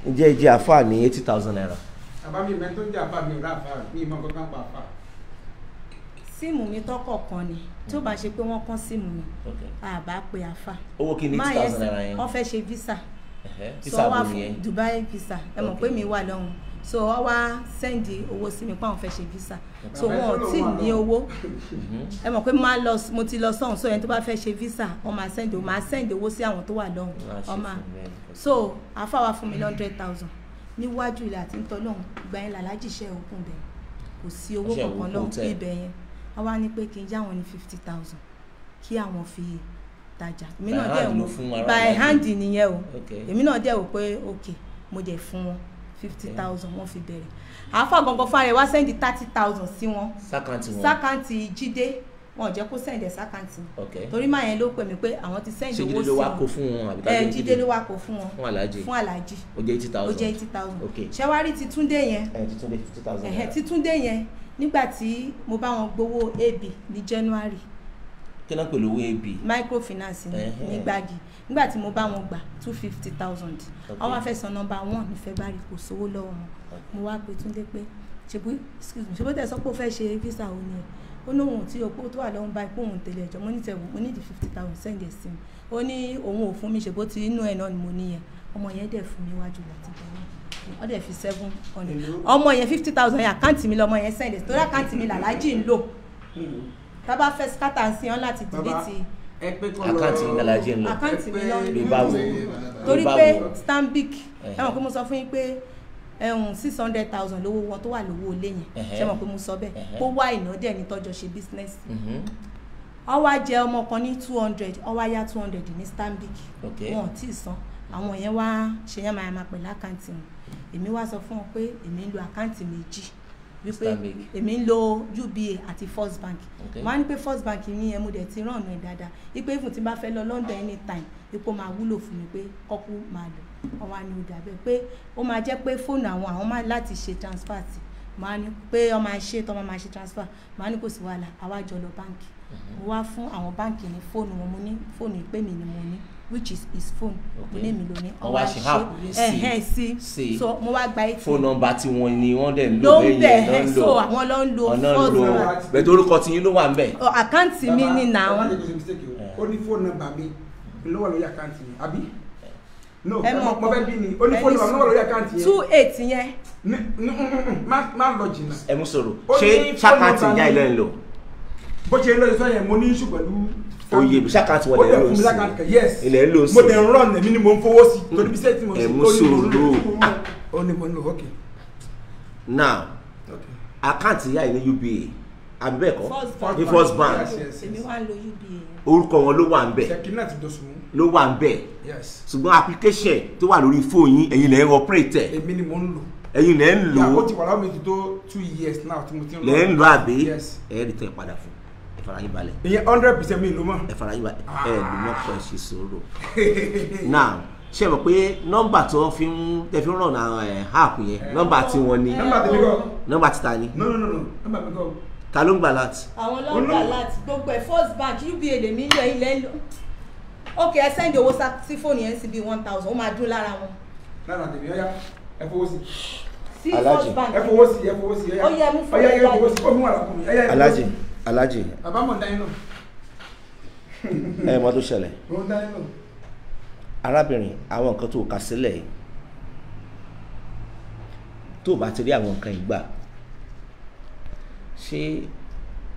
ǹjẹ́ ìjẹ́ àfáà ní 80,000 naira. àbá mi mẹ́tò ń jẹ́ àfáà mi ò rà àfáà mi ìmọ̀ kankan pa àfáà. síìmù mi tọkọ̀ kan ni tí ó bá ṣe pé wọ́n kán síìmù mi àbá pe àfà. owó kí ni 80,000 naira yẹn. wọ́n fẹ́ ṣe visa. visa wo ni yẹn. Dubai visa ẹ mọ̀ pé mi wà lọ́hùn so wọ́n wá sẹ́ndì owó sí mi pé àwọn fẹ́ ṣe visa so wọn ò tí ì ní owó ẹ mọ̀ pé mo ti lọ sọ́hùn so ẹni tó bá fẹ́ ṣe visa wọ́n máa sẹ́ndì owó sí àwọn tó wà lọ́hùn ọmọ so àfà wa fún mi 100,000 níwájú ilẹ̀ àti ntọ́ lọ́hùn ìgbà yẹn làlájì iṣẹ́ òkun bẹ̀ kò sí owó kankan lọ́hùn ibẹ̀ yẹn wọ́n wá ní pé kí n já wọn ní 50,000 kí àwọn fi tajà èmi náà dẹ̀ wò by hand nìyẹn o èmi náà dẹ̀ wò pé ok mo dẹ̀ fún wọn 50,000 wọ́n fi bẹ̀rẹ̀ àáfà gangan fún ara ẹ̀ wá sẹ́ndì 30,000 sí wọn sákàǹtì Jídé wọn ò jẹ́ kó sẹ́ndì sákàǹtì torí máa yẹn ló pè mí pé àwọn ti sẹ́ndì owó sí wọn Jídé ló wá kó fún wọn fún Aláàjì ó jẹ́ 80,000 ṣẹ́wárí ti Túndé yẹn ti Túndé yẹn nígbà tí mo bá wọn gbowó AB ní January kí náà pẹ̀lú owó AB microfinance ní Gbági nígbà tí mo bá wọn gbà 250,000 àwọn wá fẹ́ san number 1 ní February kò sówó lọ́wọ́ wọn mo wá pe Túndé pé ṣebó tẹ̀ sọ pé ó fẹ́ ṣe visa òun ni ó ní òun tí òpó tó wà lọ́wọ́ báyìí pé òun tẹ̀lé ẹjọ́ mo ní tẹ̀wọ̀ mo ní di 50,000 send ẹ̀ sí mi ó ní òun ò fún mi ṣebó ti inú ẹ̀ náà ni mo níyẹn ọmọ yẹn dẹ̀ fún mi wájú láti bẹ̀rẹ̀ wọ́n dẹ̀ fi 700 ọmọ yẹn 50,000 yẹn àkáǹtì mi lọ́mọ yẹn send ẹ̀ torí àkáǹtì mi làlájì ń lò tábà fẹ́ skátà sí ọ́n láti dìlítì àkáǹtì mi làlájì ń lò àkáǹtì mi lọ́n lò báwo torí pé Stanbic ẹ mọ̀ pé mo sọ fún yín pé 600,000 lówó wọn tó wà lówó ilé yẹn ṣe mọ̀ pé mo sọ bẹ́ẹ̀ kó wá ìná dẹ̀ ní tọ́jọ́ ṣe business ó wá jẹ ọmọ kan ní 200 ó wá yá 200 ní Stanbic wọn ò tí ì san àwọn yẹn wá ṣe yẹn máa pẹ̀lú àkáǹtì wọn èmi wá sọ fún wọn pé èmi ń lo àkáǹtì méjì wípé èmi ń lo UBA àti First Bank wọ́n á ní pé First Bank ní ẹmu dẹ̀ ti rán ọ̀nà ẹ̀ dáadáa wípé ìfún tí bá fẹ́ lọ London anytime wípé ó máa wúlò fún mi pé kọ́kú máa lò wọ́n wá ní ó dà bẹ́ẹ̀ pé ó máa jẹ́ pé fóònù àwọn máa láti ṣe transfer sí máa ní pé ó máa ṣe tọ́ máa ṣe transfer máa ní kò sí wàhálà àwa jọ lọ báǹkì mo wá fún àwọn báǹkì ní fóònù wọn mo ní fóònù ìpè mi ni mo ní which is his phone mo ní mi lò ní ọwọ́ àṣehàn sí so mo wá gba ATM fóònù nọ́mbà tí wọ́n ní wọ́n dẹ̀ ń lò bẹ́ẹ̀ yẹn so àwọn ló ń lo fọ́ọ̀nù bẹ́ẹ̀ tó orúkọ tí yín ló wà ń bẹ̀. àkáǹtì mi ní nà wọn. ó ní fóònù nọ́mbà mi ló wà lórí àkáǹtì mi àbí no mo fẹ́ bí ni ó ní fóònù nọ́mbà mi ló wà lórí àkáǹtì yẹn 28 yẹn. má lọ jìnnà. ẹ mú sọ̀rọ̀ ṣé ṣàkáǹtì ìyá ilé ń lò. bó ṣe ń lọ sọ yẹn mo ní iṣu pẹ̀lú oye bí ṣàkáǹtì wọn lè lò sí ilẹ̀ ń lò sí mo dẹ̀ ń rán ẹ̀mí ni mo ń fowó sí torí bí sẹ́ẹ̀tì mo ṣe ẹ mú sọ̀rọ̀ ó ní mo ń lò ok. now àkáǹtì ìyá ilé UBA àbí bẹ́ẹ̀ kọ́ ní First Bank èmi wá ń lo UBA orúkọ wọn ló wà ń bẹ̀ ló wà ń bẹ̀ ṣùgbọ́n application tó wà lórí fóònù yín ẹ̀yin lẹ́ ń operate ẹ̀ èmi ni mo ń lò ẹ̀yin lẹ́ ń lò ó ti wà láwọn méjì tó 2 years now tí mo ti ń lò lẹ́ ń lò àbí ẹ̀ẹ́dì tẹ̀ padà fún ẹ̀fàràyìn balẹ̀ ìyẹn 100% mi ló mọ̀ ẹ̀fàràyìn balẹ̀ ẹ̀ẹ́dì mọ̀ pẹ̀ ṣe sọ̀rọ̀ now ṣe mọ̀ pé nọ́mbà tó fi ń ràn àwọn app yẹn nọ́mbà tí wọ́n ní nọ́mbà tí ta ni nọ́mbà mi kọ́ ta ló ń gbà láti. àwọn ló ń gbà láti gbogbo ẹ̀ First Bank UBA lèmi ń lọ ilẹ̀ ń lọ ok ẹ sẹ́ndì owó sí fóònù yẹn sí bí 1,000 ó máa dún lára wọn. lára tèmi ọ̀yá ẹ fowó sí. sí First Bank ẹ fowó sí ó yẹ mú fún ẹ fowó sí ó mú wà lákùnrin Alájì àbámọ̀ dáná náà ẹ mọ̀ tó ṣẹlẹ̀ arábìnrin àwọn nǹkan tó kà sílẹ̀ tó bá ti rí àwọn nǹkan ìgbà ṣé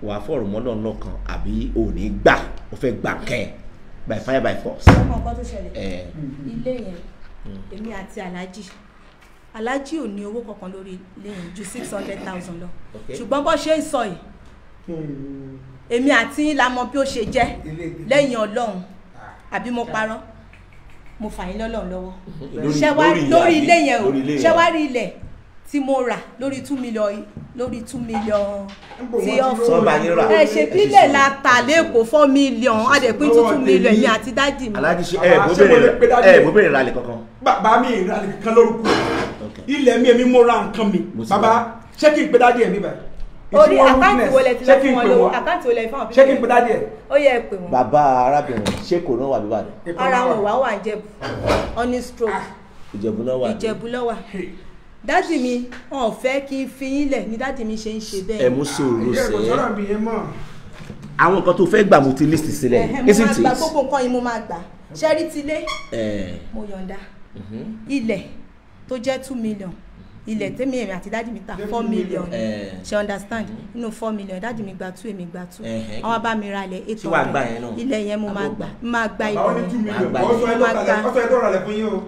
wàá fọ̀rọ̀ mọ́lọ̀ lọ́kàn àbí ò ní gbà ó fẹ́ gbà kẹ́ by fire by force. ọmọ nǹkan tó ṣẹlẹ̀ ilé yẹn èmi àti aláàjì ò ní owó kankan lórí ilé yẹn ju 600,000 lọ ṣùgbọ́n bó ṣe ń sọ yìí èmi àti la mọ̀ bí ó ṣe jẹ́ lẹ́yìn Ọlọ́run àbí mo parọ́ mo fà yín lọ́lọ́run lọ́wọ́ ṣé wá lórí ilé yẹn o ṣé wá rí ilẹ̀ tí mo rà lórí 2 million tí ọ̀fun ẹ ṣe bílẹ̀ la tà lẹ́kọ̀ọ́ 4 million adẹ̀pín 2 million èmi àti dájì mi. aláàjì ṣe bó bẹ̀rẹ̀ ralẹ̀ kankan. bàbá mi ìrànlẹ̀ kankan lórúkọ ilẹ̀ mi èmi mo ra nǹkan mi bàbá ṣé kí n pe dájì ẹ̀ mi báyìí. orí àkáǹtì wo lẹ ti lọ fún wọn lówó àkáǹtì wo lẹ fún wọn. ṣé kí n pe dájì ẹ̀. ó yẹ ẹ pè wọn. bàbá arábìnrin ṣé kò náà wà bí bàdàn. ara wọn wà wà Ìjẹ̀bú honey stroke Ìjẹ̀bú náà wà. Ìjẹ̀bú náà wà dájì mi wọn ò fẹ́ kí n fi yín lẹ̀ ní dájì mi ṣe ń ṣe bẹ́ẹ̀. ẹ mú sòrò sẹ́ àwọn nǹkan tó fẹ́ gbà mo ti list sílẹ̀ isn't it. mo máa gba gbogbo nǹkan yìí mo máa gbà ṣẹ́rí tilé mo yọ̀ǹda ilẹ̀ tó jẹ́ 2 million ilẹ̀ tẹ́mi èmi àti dájì mi ta 4 million ṣe understand nínú 4 million dájì mi gba 2 èmi gba 2 àwọn bá mi ra ilẹ̀ 800 ilẹ̀ yẹn mo máa gba ilẹ̀ yẹn mo máa gba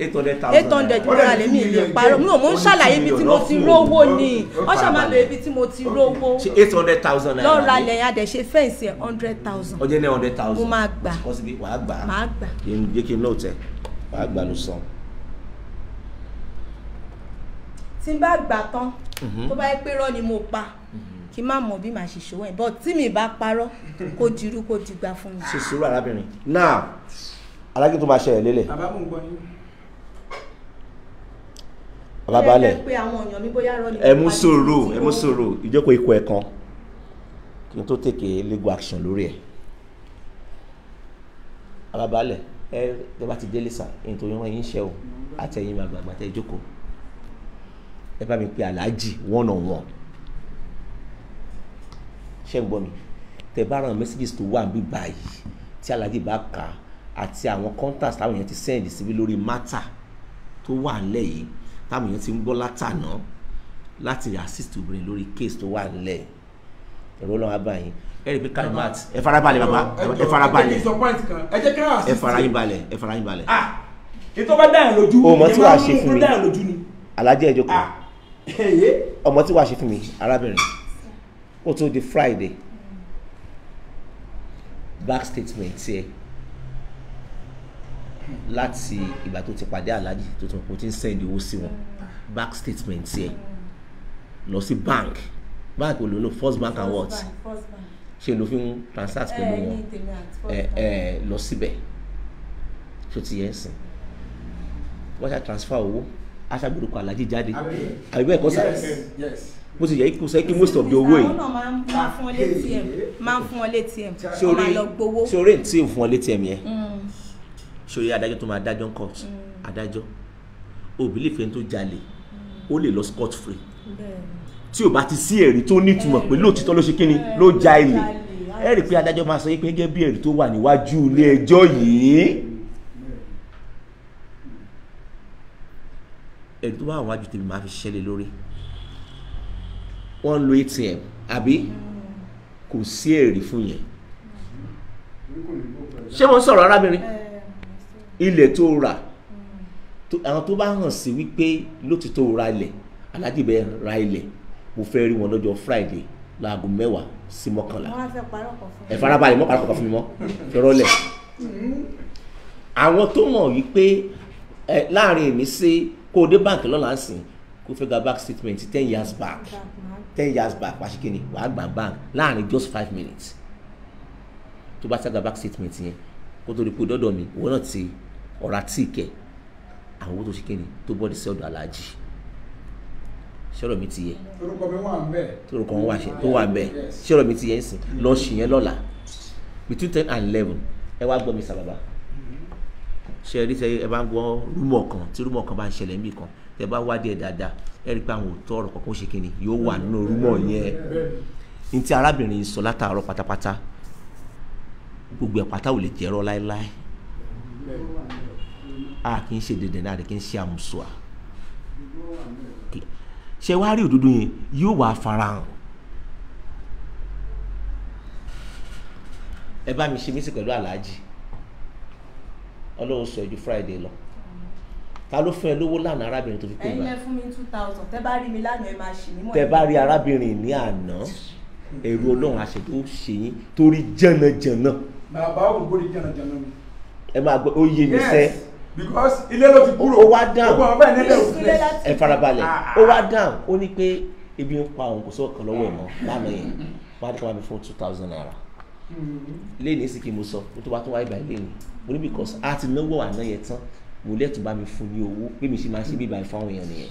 800 mo ra ilẹ̀ mi ilẹ̀ parọ́ mo ń ṣàlàyé ibi tí mo ti rówó ni wọ́n ṣàmàlò ibi tí mo ti rówó 800,000 naira lọ́ọ́ ra ilẹ̀ yẹn adẹ̀ ṣe fẹ́ǹsì 100,000 ọjọ́ ní 100,000 mo máa gbà wàá gbà máa gbà jẹ́ kí n náà tẹ̀ wàá gbà ló sàn. tí n bá gbà tán tó bá yẹ pé rọ́ ni mo pa kí n má mọ̀ bí màá ṣe ṣòwò ẹ̀ but tí mi bá parọ́ kó dirú kó dìgbà fún mi. ṣe sùúrù arábìnrin now alágbé tó máa ṣẹlẹ̀ lélẹ̀. bàbá balẹ̀ ẹ mú sòrò ìjókòó ikọ̀ ẹ̀ kan kí n tó take legal action lórí ẹ̀. bàbá balẹ̀ ẹ bá ti délé sà nítorí wọn yín ṣe o àtẹ̀yìn àgbààgbà tẹ̀ ìjókòó ẹ bá mi pe aláàjì one on one ṣé ń gbọ́ mi tẹ bá ràn messages tó wà níbí báyìí tí aláàjì bá kà á àti àwọn contacts táwọn èèyàn ti send síbi lórí matter tó wà nílẹ̀ yìí táwọn èèyàn ti ń gbọ́ látàná láti assist obìnrin lórí case tó wà nílẹ̀ ẹ̀rọ lọ́wọ́ abáyín ẹ rí i pé kalimat ẹ farabalẹ̀ bàbá ẹ farabalẹ̀ ẹ farabalẹ̀ ètò bá dáhùn lójú ọmọ tí wàá ṣe fún mi alájẹ ẹ jókòó ọmọ tí wàá ṣe fún mi arábìnrin ó tó di Friday back statement tiẹ láti ìgbà tó ti pàdé alájì tó ti kò tí ń send owó sí wọn back statement tiẹ lọ sí bank olólo First Bank and what ṣe ló fi ń transact pẹ̀lú wọn lọ síbẹ̀ tó ti yẹ ẹ̀sìn wọ́n ṣe transfer owó aṣàgbèrúkọ alájí jáde àbí bẹ́ẹ̀ kọ́ sá bó ti yẹ kó sẹ́ kí most of the owó yìí. máa ń fún ọ létí ẹ̀ ṣé orí tí ò fún ọ létí ẹ̀ yẹn ṣé orí adájọ́ tó máa dájọ́ ń court adájọ́ òbílẹ̀ ìfẹ́ tó jalè ó lè lọ scot free tí ò bá ti sí ẹ̀rí tó nítumọ̀ pé lóòtítọ́ ló ṣe kíni ló ja ilé ẹ rí i pé adájọ́ máa sọ pé gẹ́gẹ́ bí ẹ̀rí tó wà níwájú ilé ẹjọ́ yìí ẹ̀rí tó bá wà wájú tèmi máa fi ṣẹlẹ̀ lórí wọ́n lo ATM àbí kò sí ẹ̀rí fún yẹn ṣé mo ń sọ̀rọ̀ arábìnrin ilẹ̀ tó rà àwọn tó bá hàn sí wípé lótìtọ́ ra ilẹ̀ aláàjì bẹ́ẹ̀ ra ilẹ̀ mo fẹ́ rí wọn lọ́jọ́ Friday láago 10 sí 11 ẹ farabalẹ̀ mọ́ parọ́ kọ̀ọ̀kan fún mi mọ́ fẹ́rọ́lẹ̀ àwọn tó mọ̀ wípé láàrin èmi sí kó o dé báǹkì lọ́la ń sìn kó o fẹ́ gba back statement 10 years back wàá ṣe kíni wàá gba bank láàrin just 5 minutes tó bá ṣàgbà back statement yẹn kó tó rí pé dọ́dọ̀ mi ìwọ náà ti ọ̀rá tí kẹ̀ àwọn owó tó ṣe kíni tó bọ́dí sí ọ̀dọ̀ aláàjì ṣọ́rọ̀ mi ti yẹ torúkọ mi wà ń bẹ̀ torúkọ wọn tó wà ń bẹ̀ ṣọ́rọ̀ mi ti yẹ ń sìn lọ ṣì yẹn lọ́la between 10 and 11 ẹ wá gbọ́ mi sábàbà ṣe rí sẹ ẹ bá ń gbọ́ rúmọ̀ kan tí rúmọ̀ kan bá ń ṣẹlẹ̀ níbì kan tẹ bá wádìí ẹ̀ dáadáa ẹ rí i pé àwọn òótọ́ ọ̀rọ̀ kankan ṣe kíni yóò wà nínú rúmọ̀ yẹn ní tí arábìnrin sọ látàárọ̀ pátápátá gbogbo ẹ̀ pátá ò lè jẹ́rọ́ láéláé a kì í ṣe dèdè náà kì í ṣe àmùsùà ṣe wá rí òdodo yẹn yóò wá farahàn. ẹ bá mi ṣe mí sí pẹ̀lú aláàjì ọlọ́run sọ ẹ̀jú Friday lọ ta ló fún ẹ lówó lánàá arábìnrin tó fi kó ìgbà. ẹ̀yin lẹ fún mi 2000 tẹ́ bá rí mi lánàá ẹ máa ṣì mí mọ́. tẹ́ bá rí arábìnrin ní àná ẹ̀rù ọlọ́run àṣẹ tó ṣe yín torí jẹ̀nàjẹ̀nà. bàbá òkú ní jẹ̀nàjẹ̀nà mi. ẹ máa gbọ́ ó yé mi sẹ́. because ilé ló ti kúrò. ó wá dáhùn ẹ farabalẹ̀ ó wá dáhùn ó ní pé ebi ń pa òun kò sọ ọ̀kan lọ́wọ́ ẹ̀ mọ́ lánàá yẹn wọ́n á dé kí wọ́n mi fún 2000 naira. lẹ́yìn sì kí mo sọ mo tó bá tún wáyé báyìí lẹ́yìn mo ní because a ti náwó àná yẹn tán mo lẹ́tù bá mi fún ní owó bí mi ṣe máa ṣe bí ìbáyìí fún àwọn èèyàn nìyẹn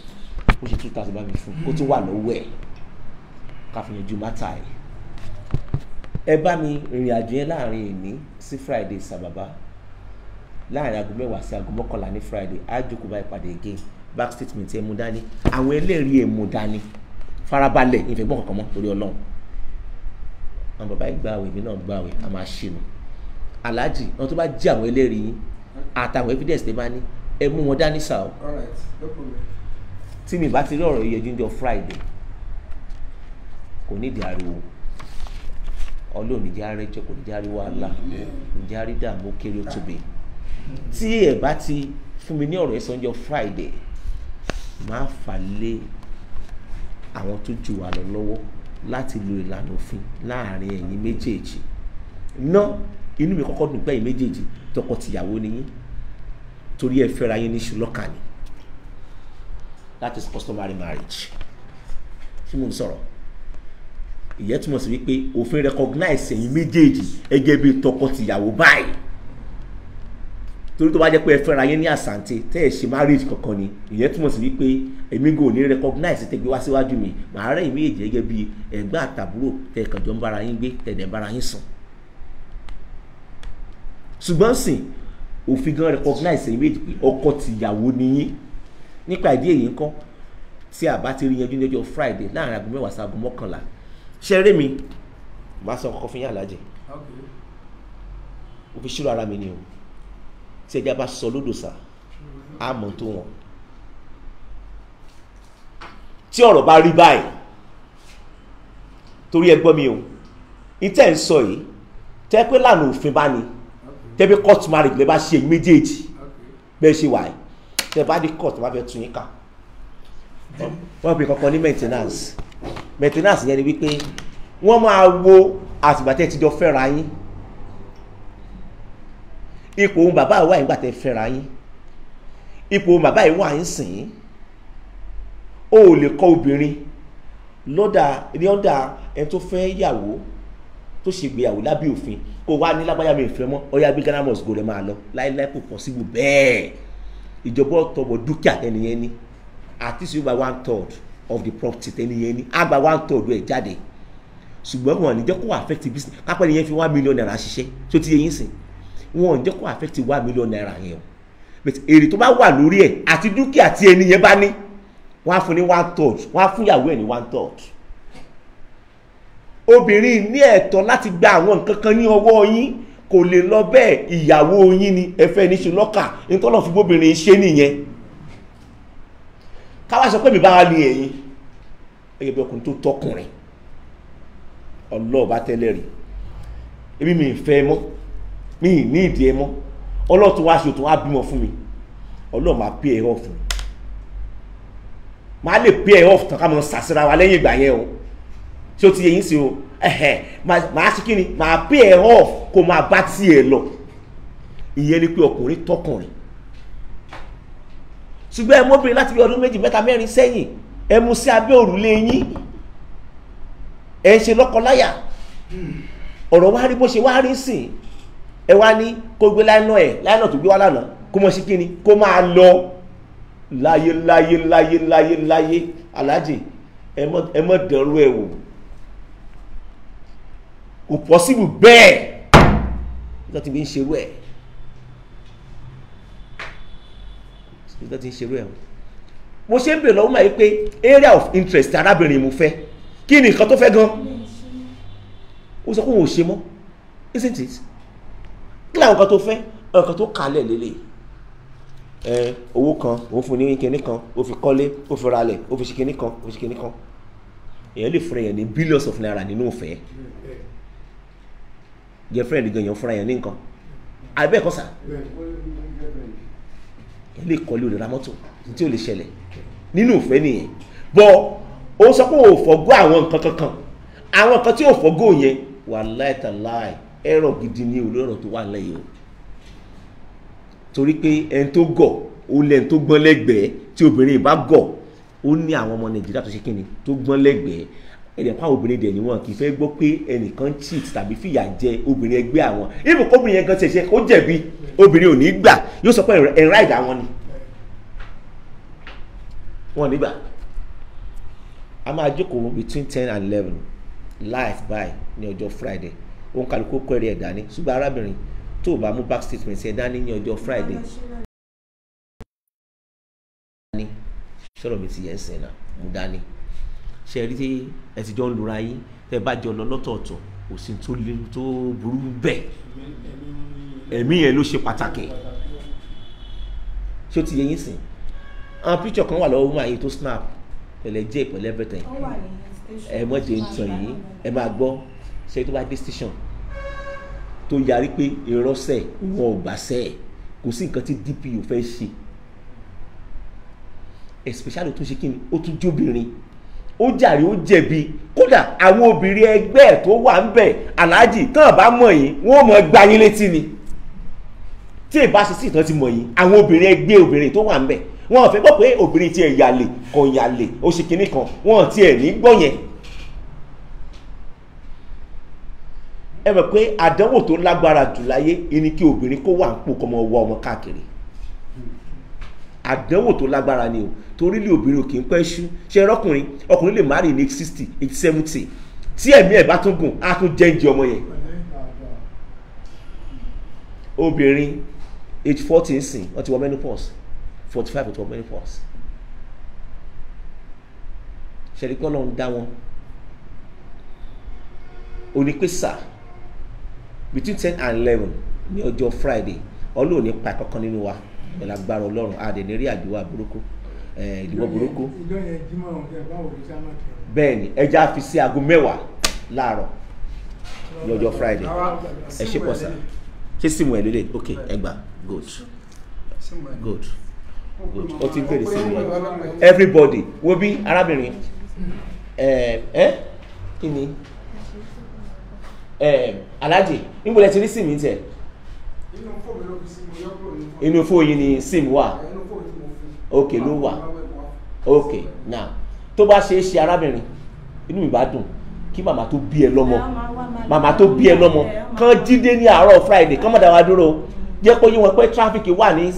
ó ṣe 2000 bá mi fún ó tún wà lọ́wọ́ ẹ̀ ká fi yanjú mátà ẹ̀. ẹ bá mi rìnrìn àjò yẹn láàrin èmi sí Friday sàbàbá láàrin aago 10 sí aago 11 ní Friday á jókòó bá ìpàdé again back statement ẹ mú dání àwọn ẹlẹ́rìí ẹ mú dání farabalẹ̀ ìfẹ̀gbọ́n kankan mọ́ torí Ọlọ́run àwọn bàbá yìí gbààwẹ̀ èmi náà gbààwẹ̀ a máa ṣe nu aláàjì àwọn tó bá jí àwọn ẹlẹ́rìí yín àtàwọn evidence tẹ́ bá ní ẹ mú wọn dání sáà tí mi bá ti rí ọ̀rọ̀ yẹjú ní ọjọ́ Friday kò ní ìdí ariwo Ọlọ́run ìjà arẹjọ kò ní ìjà ariwo àlà ìjà àrídààmú kéré ó tóbi tí ẹ bá ti fún mi ní ọ̀rọ̀ ẹ̀sán ọjọ́ Friday máa fà lé àwọn tó jù wá lọ lọ́wọ́ láti lo ìlànà òfin láàrin ẹ̀yin méjèèjì náà inú mi kọ́kọ́ dùn pé ẹ̀yin méjèèjì tọkọ-tìyàwó ni yín torí ẹ fẹ́ra yín ní ṣùlọ́kà ni that is customary marriage tí mo ń sọ̀rọ̀ ìyẹn túmọ̀ sí wípé òfin recognize ẹ̀yin méjèèjì gẹ́gẹ́ bí tọkọ-tìyàwó báyìí torí tó bá jẹ́ pé ẹ fẹ́ra yín ní àsàǹtẹ̀ tẹ́ ẹ ṣe marriage kankan ni ìyẹn túmọ̀ sí wípé èmi gò ní recognize tẹ́ gbé wá síwájú mi màá rẹ́ ìwé èjì gẹ́gẹ́ bí ẹ̀gbọ́n àtàbúrò tẹ́ kàn jọ ń bára yín gbé tẹ̀dẹ̀ ń bára yín sùn. ṣùgbọ́n sìn òfin gan recognize ẹ̀yin méjì pé ọkọ tìyàwó ni yín nípa ìdí èyí ńkọ́ tí a bá ti rí yanjú ní ọjọ́ Friday láàrin aago 10 sí aago 11 ṣeré mi máa sọ kọ́kọ́ fún yín alájẹ òfin ṣírò ara mi ni o tí ẹja bá sọ lódò sá á mọ̀ tó wọn tí ọ̀rọ̀ bá rí báyìí torí ẹ gbọ́ mi o ìtẹ́ ń sọ yìí tẹ́ pé lànà òfin bá ní tẹ́ pé court marriage lè bá ṣe méjèèjì bẹ́ẹ̀ ṣe wà yìí tẹ́ bá dé court wá fẹ́ tún yín ká wọ́n pè kankan ní maintenance yẹn ni wípé wọ́n máa wo àtìgbà tẹ́ ti jọ fẹ́ra yín ipò ohun bàbá ìwà ìgbà tẹ́ fẹ́ra yín ipò ohun bàbá ìwà ń sìn ó lè kọ́ obìnrin ní ọ̀dà ẹni tó fẹ́ yàwó tó ṣègbéyàwó lábẹ́ òfin kó wá ní lágbájá mi ìfẹ́ mọ́ ọ̀yà bí Ghana must go rẹ̀ máa lọ láíláí kò possible bẹ́ẹ̀ ìjọba ọ̀tọ̀bọ̀ dúkìá tẹ́niyẹn ní àti sí gba 1/3 of the property tẹ́niyẹn ní á gba 1/3 ẹ̀ jáde ṣùgbọ́n wọn ní jẹ́ kó affect business kápẹ́ nìyẹn fi 1 million naira ṣiṣẹ́ tó ti yẹ yín sìn wọn ò jẹ́ kó affect 1 million naira yẹn o but èrè tó bá wà lórí ẹ̀ àti dúkìá tí ẹni yẹn bá ní wọ́n á fún ní 1/3 wọ́n á fún ìyàwó ẹ̀ ní 1/3 obìnrin ní ẹ̀tọ́ láti gba àwọn nǹkan kan ní ọwọ́ yín kò lè lọ bẹ́ẹ̀ ìyàwó yín ni ẹ fẹ́ ní ṣùlọ́kà nítorí fi bóbìnrin ṣe nìyẹn káwá sọ pé mi bá wà ní ẹ̀yìn gẹ́gẹ́ bí ọkùnrin tó tọkùnrin ọlọ́ọ̀bá tẹ́lẹ̀ rí ebi mi fẹ́ mọ́ mi ní ìdí ẹ mọ́ ọlọ́ọ̀tún wá ṣe òtún wá bímọ fún mi ọlọ́ọ̀ máa pay ẹ̀ off máa lè pay ẹ̀ off tán ká mọ̀ sàṣẹ́ra wa lẹ́yìn ìgbà yẹn o tí ó ti yẹ yín sí o máa ṣe kí ni máa pay ẹ̀ off kó máa bá tí ẹ lọ ìyẹn ni pé ọkùnrin tọkùnrin ṣùgbọ́n ẹ mọ́bìnrin láti bí ọdún 2, 3, 4 sẹ́yìn ẹ mú sí abẹ́ òrùlé yín ẹ ṣe lọ́kọláya ọ̀rọ̀ wá rí bó ṣe wá rí sìn ẹ wá ní kó gbé láìnà tó gbé wá lánàá kó mọ̀ sí kíni kó máa lọ láyé aláàjì ẹ mọ́ dẹ̀rú ẹ wò kò pọ́síbù bẹ́ẹ̀ nígbà tí bí ń ṣerú ẹ̀ mo ṣe ń bèèrè lọ́wọ́ máa yí pé area of interest arábìnrin mo fẹ́ kí ni nǹkan tó fẹ́ gan ó sọ pé òun ò ṣe mọ́ isn't it kí làwọn kan tó fẹ́ ọkàn tó kalẹ̀ lélẹ̀ owó kan òun fún ní kinní kan ó fi kọ́lé ó fi ralẹ̀ ó fi ṣe kinní kan ó fi ṣe kinní kan èèyàn lè fúnra yẹn ní billions of naira nínú ìfẹ́ girlfriend gan yẹn fúnra yẹn ní nǹkan àbẹ́ẹ̀kọ́ sà èèyàn lè kọ́lé olè ra mọ́tò tí ó lè ṣẹlẹ̀ nínú ìfẹ́ nìyẹn bọ́ ó sọ pé ò fọ́gọ́ àwọn nǹkan kankan àwọn nǹkan tí ò fọ́gọ́ yẹn wàláhì tàláhì ẹ̀rọ gidi ní olóró tó wà lẹ́yìn o torí pé ẹni tó gọ̀ ó lẹ́ni tó gbọ́n lẹ́gbẹ̀ẹ́ tí obìnrin bá gọ̀ ó ní àwọn ọmọ nàìjíríà tó ṣe kíni tó gbọ́n lẹ́gbẹ̀ẹ́ ẹ̀dẹ̀ fáwọn obìnrin dẹ̀ ni wọn kì í fẹ́ gbọ́ pé ẹnìkan cheat tàbí fìyà jẹ obìnrin ẹgbẹ́ àwọn ibùn kóbìnrin yẹn gan ṣe ṣe ó jẹ̀bi obìnrin ò ní gbà yóò sọ pé ẹ̀rá ìdá wọn ni wọn nígbà a máa jókòó between 10 and 11 live by ní ọjọ́ Friday òun kálukú kọ́ ẹ̀rí ẹ̀ dání ṣùgbọ́n arábìnrin tó o bá mú back statement ẹ̀ dání ní ọjọ́ Friday sọ̀rọ̀ mi ti yẹn sẹ̀ náà mú dání ṣe rí tí ẹ ti jọ ń lura yín tẹ bá jọ lọ lọ́tọ̀ọ̀tọ̀ kò sí tó burú bẹ́ẹ̀ ẹ̀mí yẹn ló ṣe pàtàkì ṣé ó ti yẹ yín sìn àwọn picture kan wà lọ́wọ́ wọn àyè tó snap pẹ̀lẹ́ jẹ́ pẹ̀lẹ́ everything ẹ mọ̀ jẹ́ ń tàn yín ẹ máa gbọ́ ṣe tó bá dé station tó yarí pé ìrọ́sẹ̀ wọn ò gbàṣẹ́ ẹ̀ kò sí nǹkan tí DPO fẹ́ ṣe especially tó ṣe kí ni ó tún jóbìnrin ó jàre ó jẹ̀bi kódà àwọn obìnrin ẹgbẹ́ ẹ̀ tó wà ń bẹ̀ aláàjì tán bá mọ̀ yín wọ́n mọ̀ gbá yín létí ni tí ìbá ṣe sí ìtàn ti mọ̀ yín àwọn obìnrin ẹgbẹ́ obìnrin tó wà ń bẹ̀ wọ́n fẹ́ gbọ́ pé obìnrin tí ẹ̀ yàlè kàn yàlè ó ṣe kinní kan wọ́n ti ẹ̀ ní gbọ́ yẹn ẹ mọ̀ pé àdánwò tó lágbára jù láyé ni kí obìnrin kó wà ń pò kọ́mọ wọ ọmọ káàkiri àdánwò tó lágbára ni o torí lé obìnrin ò kì í pẹ́ ṣú ṣe ọkùnrin lè marry ní 60 70 tí ẹ̀mí ẹ̀ bá tún gùn á tún jẹ́ǹjẹ́ ọmọ yẹn obìnrin age 40 sìn wọ́n ti wọ menopause 45 wọ́n ti wọ menopause ṣẹ̀rí pé Ọlọ́run dá wọn onípèsà between 10 and 11 ní ọjọ́ Friday Ọlọ́run ní pa kankan nínú wa pẹ̀lú agbára Ọlọ́run àdè ní rí àdúrà burúkú ìdìbò burúkú bẹ́ẹ̀ ni ẹja fi sí aago 10 láàárọ̀ ní ọjọ́ Friday ẹ ṣe pọ̀ sá ṣé símù ẹ̀ lélẹ̀ ok ẹgbà good ó ti ń bèrè sí mi everybody wo bí arábìnrin kí ni alájì níbo lẹ ti rí símù tẹ inú fóònù ni símù wà ok ló wà ok now tó bá ṣe é ṣe arábìnrin inú mi bá dùn kí màmá tó bí ẹ lọ́mọ kán jíde ní àárọ̀ Friday kán mọ̀dá wa dúró jẹ́ kó yí wọn pé tráfíkì wà ní